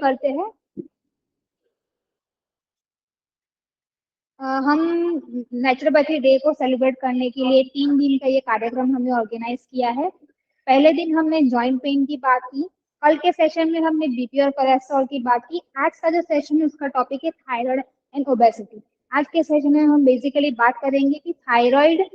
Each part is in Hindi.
करते हैं। हम नेचुरोपैथी डे को सेलिब्रेट करने के लिए 3 दिन का ये कार्यक्रम हमने ऑर्गेनाइज किया है। पहले दिन हमने जॉइंट पेन की बात की, कल के सेशन में हमने बीपी और कोलेस्ट्रॉल की बात की। आज का जो सेशन है उसका टॉपिक है थायराइड एंड ओबेसिटी। आज के सेशन में हम बेसिकली बात करेंगे कि थायराइड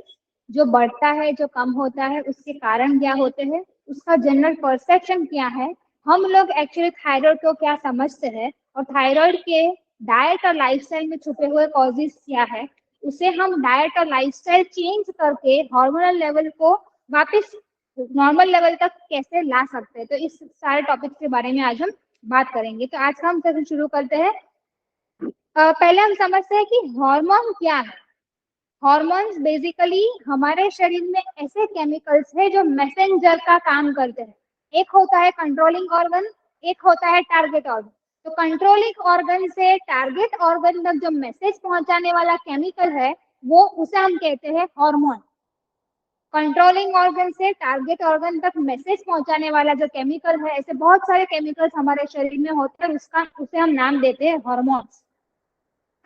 जो बढ़ता है, जो कम होता है, उसके कारण क्या होते हैं, उसका जनरल परसेप्शन क्या है, हम लोग एक्चुअली थायराइड को क्या समझते हैं, और थायराइड के डाइट और लाइफस्टाइल में छुपे हुए कॉजेस क्या है, उसे हम डाइट और लाइफस्टाइल चेंज करके हार्मोनल लेवल को वापस नॉर्मल लेवल तक कैसे ला सकते हैं। तो इस सारे टॉपिक के बारे में आज हम बात करेंगे। तो आज का हम सेशन शुरू करते हैं। पहले हम समझते हैं कि हार्मोन क्या है। हॉर्मोन्स बेसिकली हमारे शरीर में ऐसे केमिकल्स है जो मैसेंजर का काम करते हैं। एक होता है कंट्रोलिंग ऑर्गन, एक होता है टारगेट ऑर्गन। तो कंट्रोलिंग ऑर्गन से टारगेट ऑर्गन तक जो मैसेज पहुंचाने वाला केमिकल है वो उसे हम कहते हैं हार्मोन। कंट्रोलिंग ऑर्गन से टारगेट ऑर्गन तक मैसेज पहुंचाने वाला जो केमिकल है, ऐसे बहुत सारे केमिकल्स हमारे शरीर में होते हैं, उसे हम नाम देते हैं हॉर्मोन्स।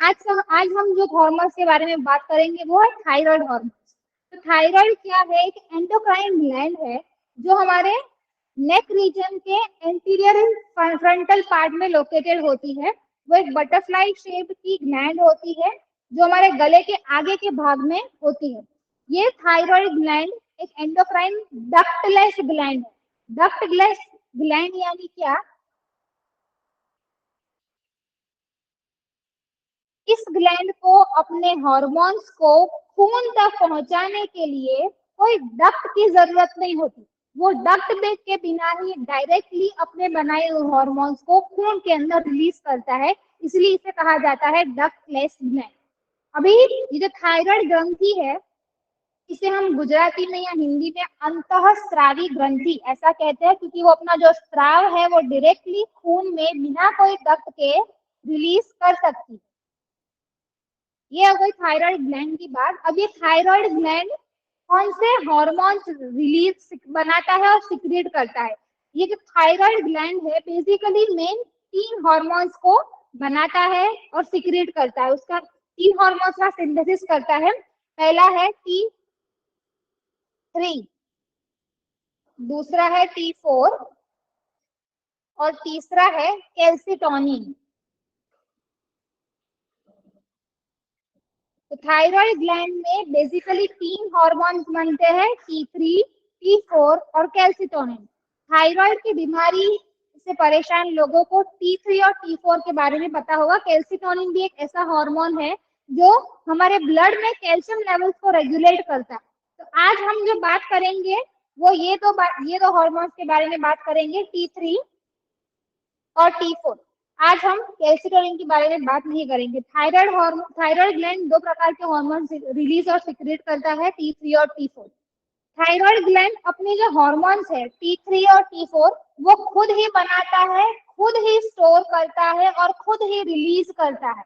आज हम जो हॉर्मोन्स के बारे में बात करेंगे वो है थायराइड हॉर्मोन्स। तो थायराइड क्या है? एक एंडोक्राइन ग्लैंड है जो हमारे नेक रीजन के एंटीरियर फ्रंटल पार्ट में लोकेटेड होती है। वो एक बटरफ्लाई शेप की ग्लैंड होती है जो हमारे गले के आगे के भाग में होती है। ये थायराइड ग्लैंड एक एंडोक्राइन डक्टलेस ग्लैंड है। डक्टलेस ग्लैंड यानी क्या? इस ग्लैंड को अपने हार्मोन्स को खून तक पहुंचाने के लिए कोई डक्ट की जरूरत नहीं होती। वो डक्ट बेग के बिना ही डायरेक्टली अपने बनाए हुए हार्मोन्स को खून के अंदर रिलीज करता है, इसलिए इसे कहा जाता है डक्टलेस ग्लैंड। अभी ये जो थायराइड ग्रंथि है, इसे हम गुजराती में या हिंदी में अंतःस्रावी ग्रंथि ऐसा कहते हैं, क्योंकि वो अपना जो स्राव है वो डायरेक्टली खून में बिना कोई डक्ट के रिलीज कर सकती है। ये हो गई थायराइड ग्लैंड की बात। अब ये थायराइड ग्लैंड कौन से हार्मोन्स रिलीज बनाता है और सिक्रेट करता है? ये जो थायराइड ग्लैंड है बेसिकली मेन 3 हार्मोन्स को बनाता है और सिक्रेट करता है। उसका 3 हार्मोन्स का सिंथेसिस करता है। पहला है T3, दूसरा है T4 और तीसरा है कैल्सिटोनिन। तो थायराइड ग्लैंड में बेसिकली 3 हार्मोन्स बनते हैं, T3, T4 और कैल्सिटोनिन। थायराइड की बीमारी से परेशान लोगों को T3 और T4 के बारे में पता होगा। कैल्सिटोनिन भी एक ऐसा हार्मोन है जो हमारे ब्लड में कैल्शियम लेवल्स को रेगुलेट करता है। तो आज हम जो बात करेंगे वो ये दो हार्मोन्स के बारे में बात करेंगे, T3 और T4। आज हम कैल्सिटोनिन के बारे में बात नहीं करेंगे। थायराइड ग्लैंड 2 प्रकार के हार्मोन रिलीज और सिक्रेट करता है, T3 और T4। थायराइड ग्लैंड अपने जो हार्मोन्स है T3 और T4 वो खुद ही बनाता है, खुद ही स्टोर करता है और खुद ही रिलीज करता है।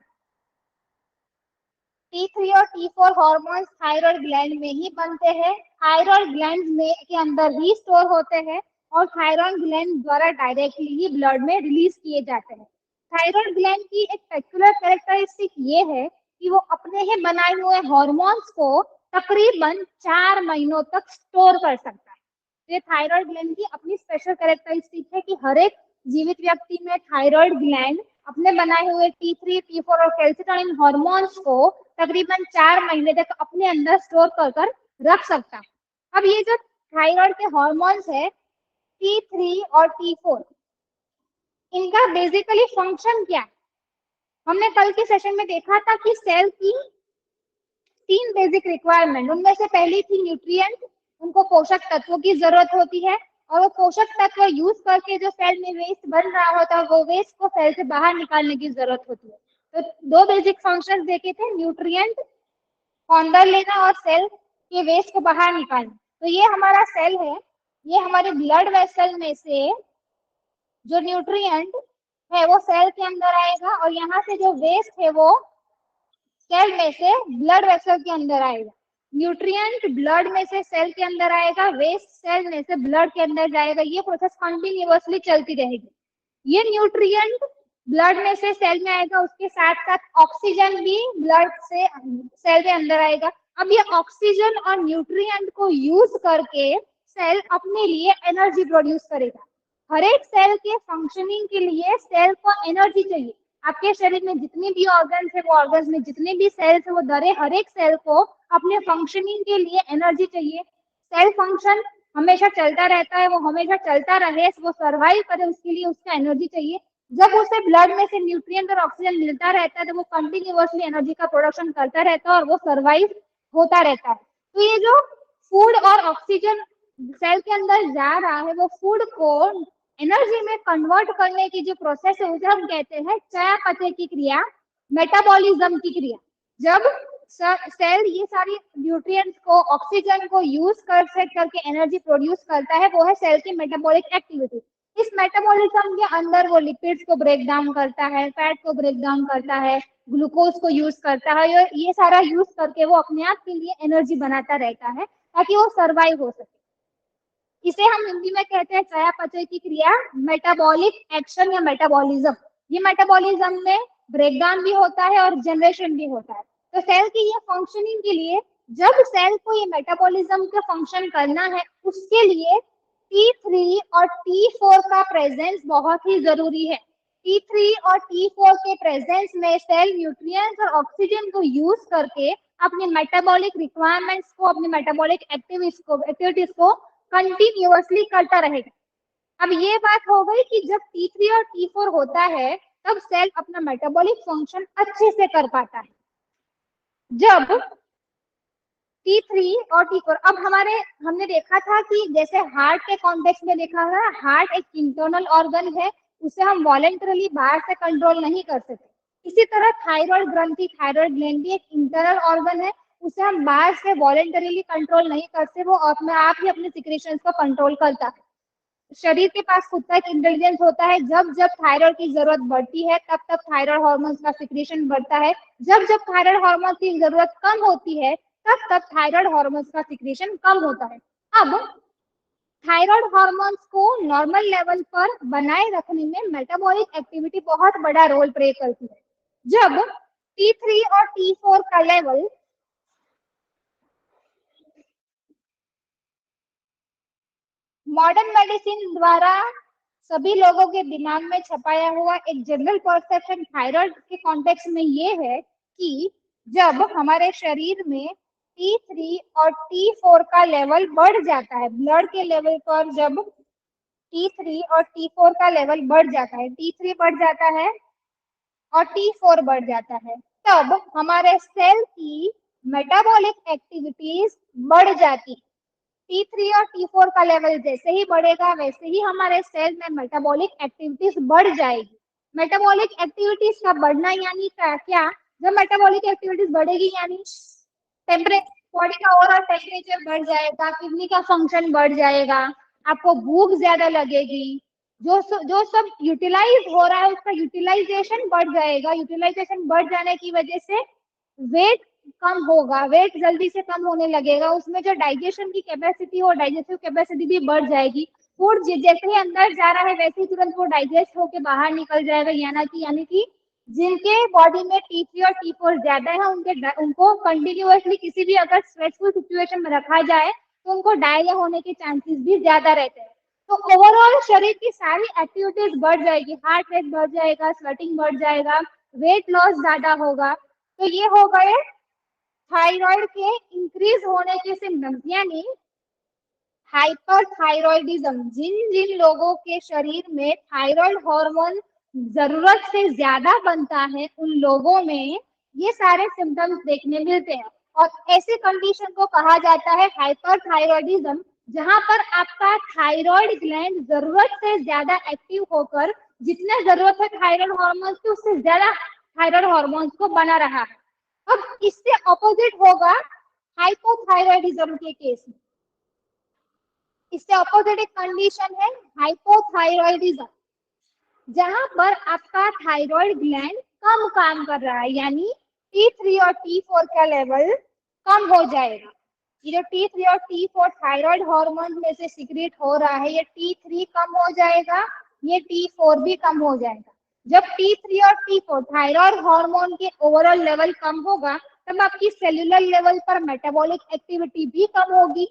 T3 और T4 हार्मोन्स थायराइड ग्लैंड में ही बनते हैं, थायराइड ग्लैंड में के अंदर ही स्टोर होते हैं और थायराइड ग्लैंड द्वारा डायरेक्टली ही ब्लड में रिलीज किए जाते हैं। थायराइड ग्लैंड की एक पेक्युलर कैरेक्टरिस्टिक ये है कि वो अपने ही बनाए हुए हार्मोन्स को तकरीबन 4 महीनों तक स्टोर कर सकता है। ये थायराइड ग्लैंड की अपनी स्पेशल कैरेक्टरिस्टिक है कि हर एक जीवित व्यक्ति में थायराइड ग्लैंड अपने बनाए हुए T3, T4 और कैल्सिटोनिन हार्मोन्स को तकरीबन 4 महीने तक अपने अंदर स्टोर कर रख सकता है। अब ये जो थायराइड के हार्मोन्स है T3 और T4, इनका बेसिकली फंक्शन क्या है? हमने कल के सेशन में देखा था कि सेल की 3 बेसिक रिक्वायरमेंट, उनमें से पहली थी न्यूट्रिएंट, उनको पोषक तत्वों की जरूरत होती है और वो पोषक तत्व यूज करके जो सेल में वेस्ट बन रहा होता है वो वेस्ट को सेल से बाहर निकालने की जरूरत होती है। तो 2 बेसिक फंक्शंस देखे थे, न्यूट्रिएंट को अंदर लेना और सेल के वेस्ट को बाहर निकालना। तो ये हमारा सेल है, ये हमारे ब्लड वेसल में से जो न्यूट्रिएंट है वो सेल के अंदर आएगा और यहाँ से जो वेस्ट है वो सेल में से ब्लड वेसल के अंदर आएगा। न्यूट्रिएंट ब्लड में से सेल के अंदर आएगा, वेस्ट सेल में से ब्लड के अंदर जाएगा। ये प्रोसेस कंटिन्यूअसली चलती रहेगी। ये न्यूट्रिएंट ब्लड में से सेल में आएगा, उसके साथ साथ ऑक्सीजन भी ब्लड से सेल में अंदर आएगा। अब ये ऑक्सीजन और न्यूट्रिएंट को यूज करके सेल अपने लिए एनर्जी प्रोड्यूस करेगा। हर एक सेल के फंक्शनिंग के लिए सेल को एनर्जी चाहिए। आपके शरीर में जितने भी ऑर्गन्स है, वो ऑर्गन्स में जितने भी सेल्स है, वो दरे हर एक सेल को अपने फंक्शनिंग के लिए एनर्जी चाहिए। सेल फंक्शन हमेशा चलता रहता है, वो हमेशा चलता रहे, वो सर्वाइव करे, उसके लिए उसका एनर्जी चाहिए। जब उसे ब्लड में से न्यूट्रिएंट और ऑक्सीजन मिलता रहता है तो वो कंटिन्यूअसली एनर्जी का प्रोडक्शन करता रहता है और वो सर्वाइव होता रहता है। तो ये जो फूड और ऑक्सीजन सेल के अंदर जा रहा है, वो फूड को एनर्जी में कन्वर्ट करने की जो प्रोसेस है उसे हम कहते हैं चयापचय की क्रिया, मेटाबॉलिज्म की क्रिया। जब सेल ये सारी न्यूट्रिएंट्स को, ऑक्सीजन को यूज करके एनर्जी प्रोड्यूस करता है, वो है सेल की मेटाबॉलिक एक्टिविटी। इस मेटाबॉलिज्म के अंदर वो लिपिड्स को ब्रेक डाउन करता है, फैट को ब्रेक डाउन करता है, ग्लूकोज को यूज करता है, ये सारा यूज करके वो अपने आप के लिए एनर्जी बनाता रहता है ताकि वो सर्वाइव हो सके। इसे हम हिंदी में कहते हैं चयापचय की क्रिया, मेटाबॉलिक एक्शन या मेटाबॉलिज्म। ये मेटाबॉलिज्म में ब्रेकडाउन भी होता है और जनरेशन भी होता है। तो सेल की ये फंक्शनिंग के लिए, जब सेल को ये मेटाबॉलिज्म का फंक्शन करना है, उसके लिए T3 और T4 का प्रेजेंस बहुत ही जरूरी है। T3 और T4 के प्रेजेंस में सेल न्यूट्रिएंट्स और ऑक्सीजन को यूज करके अपनी मेटाबॉलिक रिक्वायरमेंट्स को, अपनी मेटाबॉलिक एक्टिविटीज को कंटिन्यूअसली करता रहेगा। अब ये बात हो गई कि जब T3 और T4 होता है तब सेल अपना मेटाबॉलिक फंक्शन अच्छे से कर पाता है। जब T3 और T4, अब हमने देखा था कि जैसे हार्ट के कॉन्टेक्स्ट में देखा था, हार्ट एक इंटरनल ऑर्गन है, उसे हम वॉलेंटरली बाहर से कंट्रोल नहीं कर सकते। इसी तरह थायराइड ग्रंथि, थायराइड ग्लैंड भी एक इंटरनल ऑर्गन है, उसे हम बाहर से वॉलेंटरीली कंट्रोल नहीं करते, वो अपने आप ही अपने सिक्रेशंस को कंट्रोल करता है। शरीर के पास खुद का एक इंटेलिजेंस होता है, जब जब थायराइड की जरूरत बढ़ती है तब तब थायराइड हार्मोन्स का सिक्रेशन बढ़ता है, जब जब थायराइड हार्मोन की जरूरत कम होती है तब तब थायराइड हार्मोन्स का सिक्रेशन कम होता है। अब थायराइड हार्मोन्स को नॉर्मल लेवल पर बनाए रखने में मेटाबॉलिक एक्टिविटी बहुत बड़ा रोल प्ले करती है। जब T3 और T4 का लेवल मॉडर्न मेडिसिन द्वारा सभी लोगों के दिमाग में छपाया हुआ एक जनरल परसेप्शन थायराइड के कॉन्टेक्स्ट में ये है कि जब हमारे शरीर में T3 और T4 का लेवल बढ़ जाता है, ब्लड के लेवल पर जब T3 और T4 का लेवल बढ़ जाता है, T3 बढ़ जाता है और T4 बढ़ जाता है, तब हमारे सेल की मेटाबॉलिक एक्टिविटीज बढ़ जाती है। T3 और T4 का लेवल जैसे ही बढ़ेगा वैसे ही हमारे सेल में मेटाबॉलिक एक्टिविटीज बढ़ जाएगी। मेटाबॉलिक एक्टिविटीज का बढ़ना यानी क्या? जब मेटाबॉलिक एक्टिविटीज बढ़ेगी यानी टेम्परेचर, बॉडी का ओवरऑल टेम्परेचर बढ़ जाएगा, किडनी का फंक्शन बढ़ जाएगा, आपको भूख ज्यादा लगेगी, जो सब यूटिलाइज हो रहा है उसका यूटिलाइजेशन बढ़ जाएगा। यूटिलाइजेशन बढ़ जाने की वजह से वेट कम होगा, वेट जल्दी से कम होने लगेगा, उसमें जो डाइजेशन की कैपेसिटी हो, डाइजेस्टिव कैपेसिटी भी बढ़ जाएगी। फूड जैसे ही अंदर जा रहा है वैसे ही तुरंत वो डाइजेस्ट होके बाहर निकल जाएगा। यानी कि जिनके बॉडी में T3 और T4 ज्यादा है उनको कंटिन्यूअसली किसी भी अगर स्ट्रेसफुल सिचुएशन में रखा जाए तो उनको डायरिया होने के चांसेस भी ज्यादा रहते हैं। तो ओवरऑल शरीर की सारी एक्टिविटीज बढ़ जाएगी, हार्ट रेट बढ़ जाएगा, स्वेटिंग बढ़ जाएगा, वेट लॉस ज्यादा होगा। तो ये हो गए थायराइड के इंक्रीज होने के सिम्टम्स, यानी हाइपरथायरॉयडिज्म। जिन जिन लोगों के शरीर में थायराइड हार्मोन जरूरत से ज्यादा बनता है उन लोगों में ये सारे सिम्टम्स देखने मिलते हैं, और ऐसे कंडीशन को कहा जाता है हाइपरथायरॉयडिज्म, जहां पर आपका थायराइड ग्लैंड जरूरत से ज्यादा एक्टिव होकर जितने जरूरत है थायराइड हार्मोन्स की उससे ज्यादा थायराइड हार्मोन्स को बना रहा है। अब इससे ऑपोजिट होगा हाइपोथायरॉयडिज्म के केस में। इससे ऑपोजिट एक कंडीशन है हाइपोथायरॉयडिज्म, जहां पर आपका थायराइड ग्लैंड कम काम कर रहा है, यानी T3 और T4 का लेवल कम हो जाएगा। ये जो T3 और T4 थायराइड हार्मोन में से सीक्रेट हो रहा है, ये T3 कम हो जाएगा, ये T4 भी कम हो जाएगा। जब T3 और T4 थायराइड हार्मोन के ओवरऑल लेवल कम होगा, तब आपकी सेल्यूलर लेवल पर मेटाबॉलिक एक्टिविटी भी कम होगी।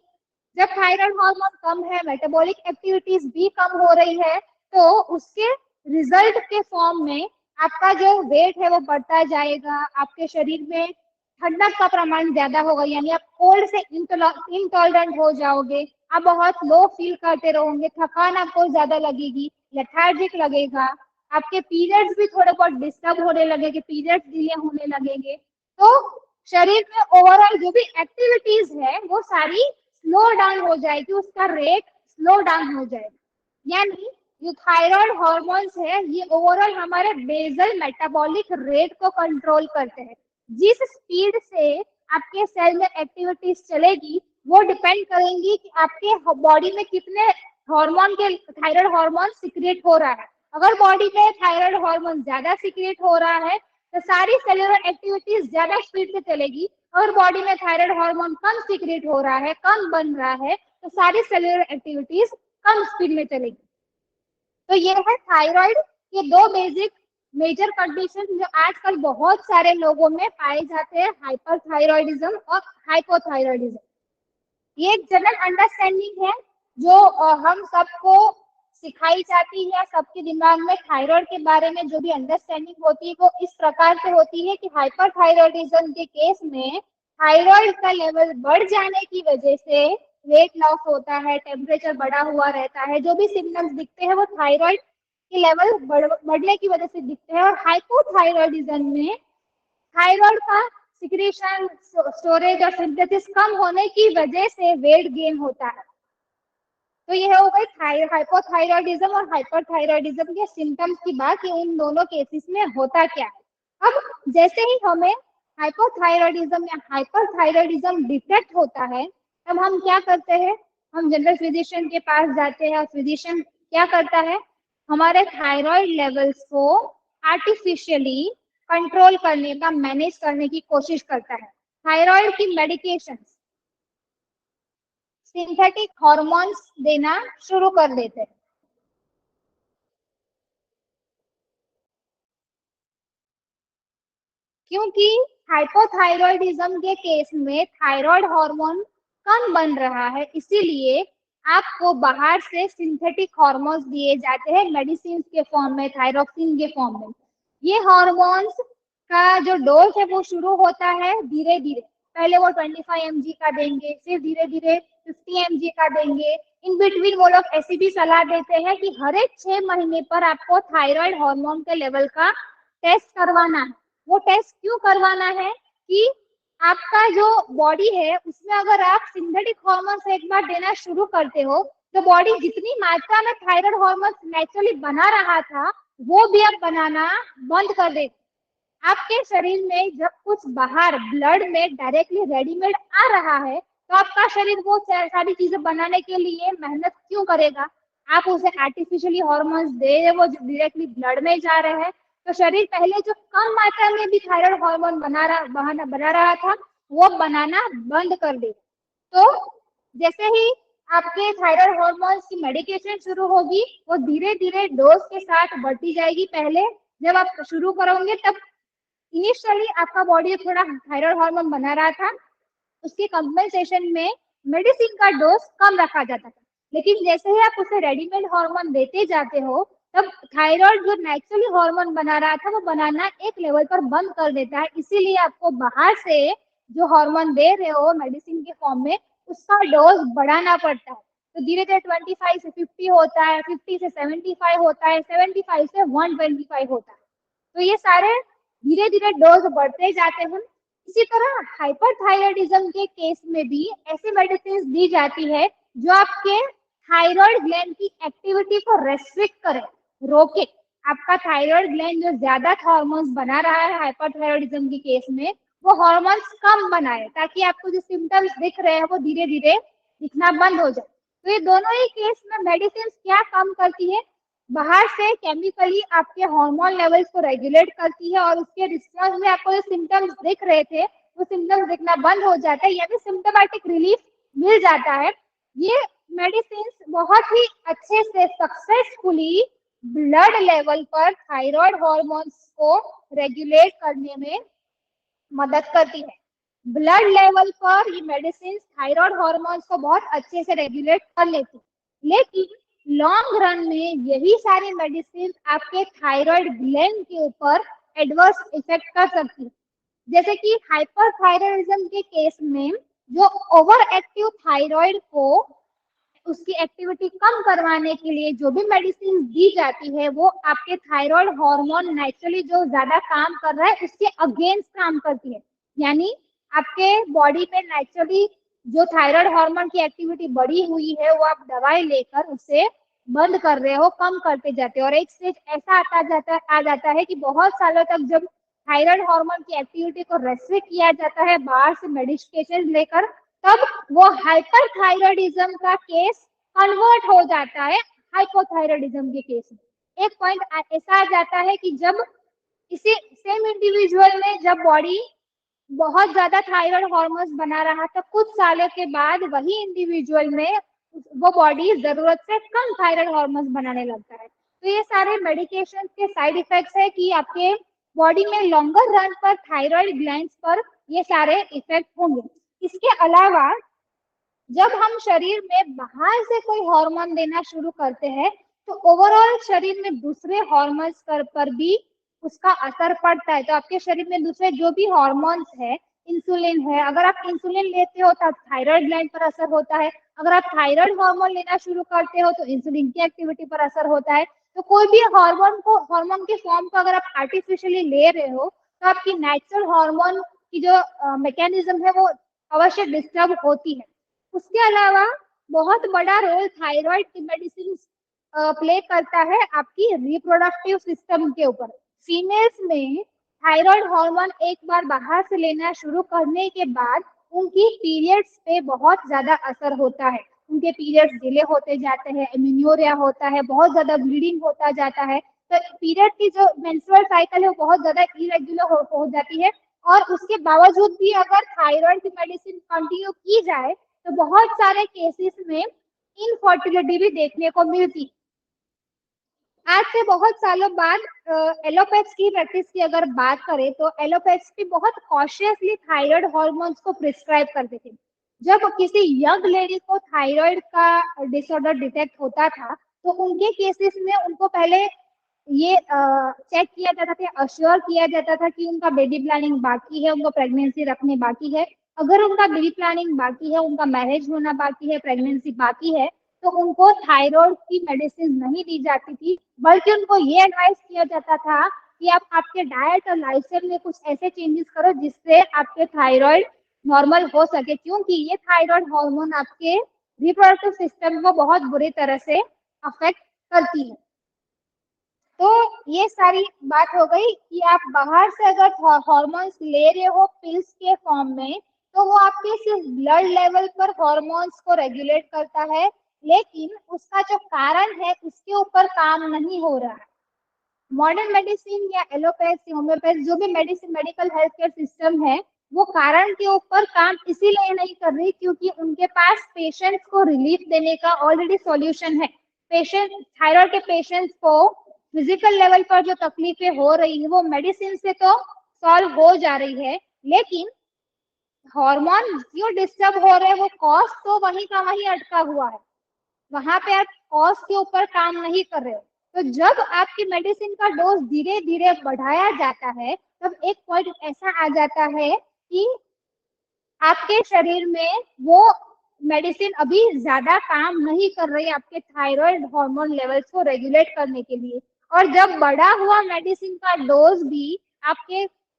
जब थायराइड हार्मोन कम है, मेटाबॉलिक एक्टिविटीज भी कम हो रही है, तो उसके रिजल्ट के फॉर्म में आपका जो वेट है वो बढ़ता जाएगा, आपके शरीर में ठंडक का प्रमाण ज्यादा होगा, यानी आप कोल्ड से इंटॉलरेंट हो जाओगे, आप बहुत लो फील करते रहोगे, थकान आपको ज्यादा लगेगी, लेथार्जिक लगेगा, आपके पीरियड्स भी थोड़े बहुत डिस्टर्ब होने लगेंगे, पीरियड्स डिले होने लगेंगे। तो शरीर में ओवरऑल जो भी एक्टिविटीज है वो सारी स्लो डाउन हो जाएगी, उसका रेट स्लो डाउन हो जाएगा। यानी जो थायराइड हॉर्मोन्स है ये ओवरऑल हमारे बेसल मेटाबॉलिक रेट को कंट्रोल करते हैं। जिस स्पीड से आपके सेल में एक्टिविटीज चलेगी वो डिपेंड करेंगी कि आपके बॉडी में कितने हार्मोन के थायराइड हार्मोन सिक्रेट हो रहा है। अगर बॉडी में थायराइड हार्मोन ज्यादा सिक्रेट हो रहा है तो सारी सेलुलर एक्टिविटीज ज्यादा स्पीड से चलेगी। अगर बॉडी में थायराइड हार्मोन कम सिक्रेट हो रहा है, कम बन रहा है, तो सारी सेलुलर एक्टिविटीज कम स्पीड में चलेगी। तो ये है थायराइड के दो बेसिक मेजर कंडीशन जो आजकल बहुत सारे लोगों में पाए जाते हैं, हाइपरथायरॉयडिज्म और हाइपोथायरॉयडिज्म। ये एक जनरल अंडरस्टैंडिंग है जो हम सबको सिखाई जाती है। सबके दिमाग में थायराइड के बारे में जो भी अंडरस्टैंडिंग होती है वो इस प्रकार से होती है कि हाइपरथायरॉयडिज्म के केस में थायराइड का लेवल बढ़ जाने की वजह से वेट लॉस होता है, टेम्परेचर बढ़ा हुआ रहता है, जो भी सिम्टम्स दिखते हैं वो थायराइड के लेवल बढ़ने की वजह से दिखते हैं। और हाइपोथायरॉयडिज्म में थायराइड का सिक्रीशन, स्टोरेज और सिंथेसिस कम होने की वजह से वेट गेन होता है। तो ये हो गई हाइपोथायरॉयडिज्म और हाइपरथायरॉयडिज्म के सिम्टम्स की बात कि उन दोनों केसेस में होता क्या है। अब जैसे ही हमें हाइपोथायरॉयडिज्म या हाइपरथायरॉयडिज्म डिटेक्ट होता है तब हम क्या करते हैं, हम जनरल फिजिशियन के पास जाते हैं और फिजिशियन क्या करता है, हमारे थायराइड लेवल्स को आर्टिफिशियली कंट्रोल करने का, मैनेज करने की कोशिश करता है। थायराइड की मेडिकेशन, सिंथेटिक हॉर्मोन्स देना शुरू कर देते हैं। क्योंकि हाइपोथायरॉयडिज्म के केस में थायराइड हार्मोन कम बन रहा है, इसीलिए आपको बाहर से सिंथेटिक हार्मोन्स दिए जाते हैं मेडिसिन के फॉर्म में, थायरोक्सिन के फॉर्म में। ये हार्मोन्स का जो डोज है वो शुरू होता है धीरे धीरे, पहले वो 25 mg का देंगे, फिर धीरे धीरे 50 mg का देंगे। इन बिटवीन वो लोग ऐसी भी सलाह देते हैं कि हर एक 6 महीने पर आपको थायराइड हार्मोन के लेवल का टेस्ट करवाना है। वो टेस्ट क्यों करवाना है कि आपका जो बॉडी है उसमें अगर आप सिंथेटिक हार्मोन्स एक बार देना शुरू करते हो तो बॉडी जितनी मात्रा में थायराइड हार्मोन्स नेचुरली बना रहा था वो भी अब बनाना बंद कर देगा। आपके शरीर में जब कुछ बाहर ब्लड में डायरेक्टली रेडीमेड आ रहा है तो आपका शरीर वो सारी चीजें बनाने के लिए मेहनत क्यों करेगा। आप उसे आर्टिफिशियली हॉर्मोन्स दे रहे, वो डायरेक्टली ब्लड में जा रहे हैं, तो शरीर पहले जो कम मात्रा में भी थायराइड हार्मोन बना रहा था वो बनाना बंद कर दे। तो जैसे ही आपके थायराइड हार्मोन्स की मेडिकेशन शुरू होगी वो धीरे धीरे डोज के साथ बढ़ती जाएगी। पहले जब आप शुरू करोगे तब इनिशियली आपका बॉडी थोड़ा थायराइड हार्मोन बना रहा था, उसके कंपेंसेशन में मेडिसिन का डोज कम रखा जाता था। लेकिन जैसे ही आप उसे रेडीमेड हार्मोन देते जाते हो तब थायराइड जो नेचुरली हार्मोन बना रहा था वो बनाना एक लेवल पर बंद कर देता है। इसीलिए आपको बाहर से जो हार्मोन दे रहे हो मेडिसिन के फॉर्म में उसका डोज बढ़ाना पड़ता है। तो धीरे धीरे 25 से 50 होता है, 50 से 75 होता है, 75 से 125 होता है। तो ये सारे धीरे धीरे डोज बढ़ते जाते हैं। इसी तरह हाइपरथायरॉयडिज्म के केस में भी ऐसी मेडिसिन दी जाती है जो आपके थायराइड ग्लैंड की एक्टिविटी को रेस्ट्रिक्ट करे, रोके। आपका थायराइड ग्लैंड जो ज्यादा हार्मोन्स बना रहा है हाइपरथायरॉयडिज्म के केस में वो हार्मोन्स कम बनाए ताकि आपको जो सिम्टम्स दिख रहे हैं वो धीरे धीरे दिखना बंद हो जाए। तो ये दोनों ही केस में मेडिसिन क्या काम करती है, बाहर से केमिकली आपके हार्मोन लेवल्स को रेगुलेट करती है और उसके रिस्पॉन्स में आपको जो सिम्टम्स दिख रहे थे वो सिम्टम्स दिखना बंद हो जाता है, यानी सिम्टोमेटिक रिलीफ मिल जाता है। ये मेडिसिन बहुत ही अच्छे से सक्सेसफुली ब्लड लेवल पर थायराइड हॉर्मोन्स को रेगुलेट करने में मदद करती है। ब्लड लेवल पर ये मेडिसिन थायराइड हॉर्मोन्स को बहुत अच्छे से रेगुलेट कर लेती है, लेकिन लॉन्ग रन में यही सारी मेडिसिन आपके थायराइड ग्लैंड के ऊपर एडवर्स इफेक्ट कर सकती है। जैसे कि हाइपरथायराइडिज्म के केस में जो ओवर एक्टिव थायराइड को उसकी एक्टिविटी कम करवाने के लिए जो भी मेडिसिन दी जाती है वो आपके थायराइड हार्मोन नेचुरली जो ज्यादा काम कर रहा है उसके अगेंस्ट काम करती है। यानी आपके बॉडी में नेचुरली जो थायराइड हार्मोन की एक्टिविटी बढ़ी हुई है वो आप दवाई लेकर उसे बंद कर रहे हो, कम करते जाते हो। और एक स्टेज ऐसा आ जाता है कि बहुत सालों तक जब थायराइड हार्मोन की एक्टिविटी को रेस्ट्रिक्ट किया जाता है बाहर से मेडिकेशन लेकर, तब वो हाइपरथायराइडिज्म का केस कन्वर्ट हो जाता है हाइपोथायराइडिज्म के केस में। एक पॉइंट ऐसा आ जाता है कि जब इसी सेम इंडिविजुअल में जब बॉडी बहुत ज्यादा थायराइड हॉर्मोन्स बना रहा था, कुछ सालों के बाद वही इंडिविजुअल में वो बॉडी जरूरत से कम थायराइड हॉर्मोन्स बनाने लगता है। तो ये सारे मेडिकेशन के साइड इफेक्ट्स है कि आपके बॉडी में लॉन्गर रन पर थायराइड ग्लैंड्स पर ये सारे इफेक्ट होंगे। इसके अलावा जब हम शरीर में बाहर से कोई हार्मोन देना शुरू करते हैं तो ओवरऑल शरीर में दूसरे हार्मोन्स पर भी उसका असर पड़ता है। तो आपके शरीर में दूसरे जो भी हार्मोन्स है, इंसुलिन है, अगर आप इंसुलिन लेते हो तो थायराइड ग्लैंड पर असर होता है। अगर आप थायराइड हार्मोन लेना शुरू करते हो तो इंसुलिन की एक्टिविटी पर असर होता है। तो कोई भी हार्मोन के फॉर्म को अगर आप आर्टिफिशियली ले रहे हो तो आपकी नेचुरल हार्मोन की जो मैकेनिज्म है वो अवश्य डिस्टर्ब होती है। उसके अलावा बहुत बड़ा रोल थायराइड की मेडिसिन प्ले करता है आपकी रिप्रोडक्टिव सिस्टम के ऊपर। फीमेल्स में थायराइड हार्मोन एक बार बाहर से लेना शुरू करने के बाद उनकी पीरियड्स पे बहुत ज्यादा असर होता है। उनके पीरियड्स डिले होते जाते हैं, एमिन्योरिया होता है, बहुत ज्यादा ब्लीडिंग होता जाता है। तो पीरियड की जो मेंस्ट्रुअल साइकिल है वो बहुत ज्यादा इरेगुलर हो जाती है। और उसके बावजूद भी अगर थायराइड की मेडिसिन कंटिन्यू की जाए तो बहुत सारे केसेस में इनफर्टिलिटी भी देखने को मिलती। आज से बहुत सालों बाद एलोपैथ्स की प्रैक्टिस की अगर बात करें तो एलोपैथ्स भी बहुत कॉशियसली थायराइड हार्मोन्स को प्रिस्क्राइब करते थे। जब किसी यंग लेडी को थायराइड का डिसऑर्डर डिटेक्ट होता था तो उनके केसेस में उनको पहले ये चेक किया जाता था, अश्योर किया जाता था कि उनका बेबी प्लानिंग बाकी है, उनको प्रेगनेंसी रखने बाकी है। अगर उनका बेबी प्लानिंग बाकी है, उनका मैरिज होना बाकी है, प्रेगनेंसी बाकी है, तो उनको थायराइड की मेडिसिन नहीं दी जाती थी, बल्कि उनको ये एडवाइस किया जाता था कि आप आपके डाइट और लाइफस्टाइल में कुछ ऐसे चेंजेस करो जिससे आपके थायराइड नॉर्मल हो सके, क्योंकि ये थायराइड हार्मोन आपके रिप्रोडक्टिव सिस्टम को बहुत बुरी तरह से अफेक्ट करती है। तो ये सारी बात हो गई कि आप बाहर से अगर हॉर्मोन्स ले रहे हो पिल्स के फॉर्म में तो वो आपके सिर्फ ब्लड लेवल पर हॉर्मोन्स को रेगुलेट करता है, लेकिन उसका जो कारण है उसके ऊपर काम नहीं हो रहा है। मॉडर्न मेडिसिन या एलोपैथी, होम्योपैथी, जो भी medicine medical health care system है वो कारण के ऊपर काम इसीलिए नहीं कर रही क्योंकि उनके पास पेशेंट्स को रिलीफ देने का ऑलरेडी सॉल्यूशन है। पेशेंट थायराइड के पेशेंट्स को फिजिकल लेवल पर जो तकलीफें हो रही है वो मेडिसिन से तो सॉल्व हो जा रही है, लेकिन हार्मोन जो डिस्टर्ब हो रहे हैं वो कॉस्ट तो वहीं का वहीं अटका हुआ है। वहां पे आप कॉस्ट के ऊपर काम नहीं कर रहे हो। तो जब आपकी मेडिसिन का डोज धीरे धीरे बढ़ाया जाता है तब एक पॉइंट ऐसा आ जाता है कि आपके शरीर में वो मेडिसिन अभी ज्यादा काम नहीं कर रही आपके थायराइड हार्मोन लेवल्स को रेगुलेट करने के लिए। और जब बढ़ा हुआ मेडिसिन का डोज भी आपके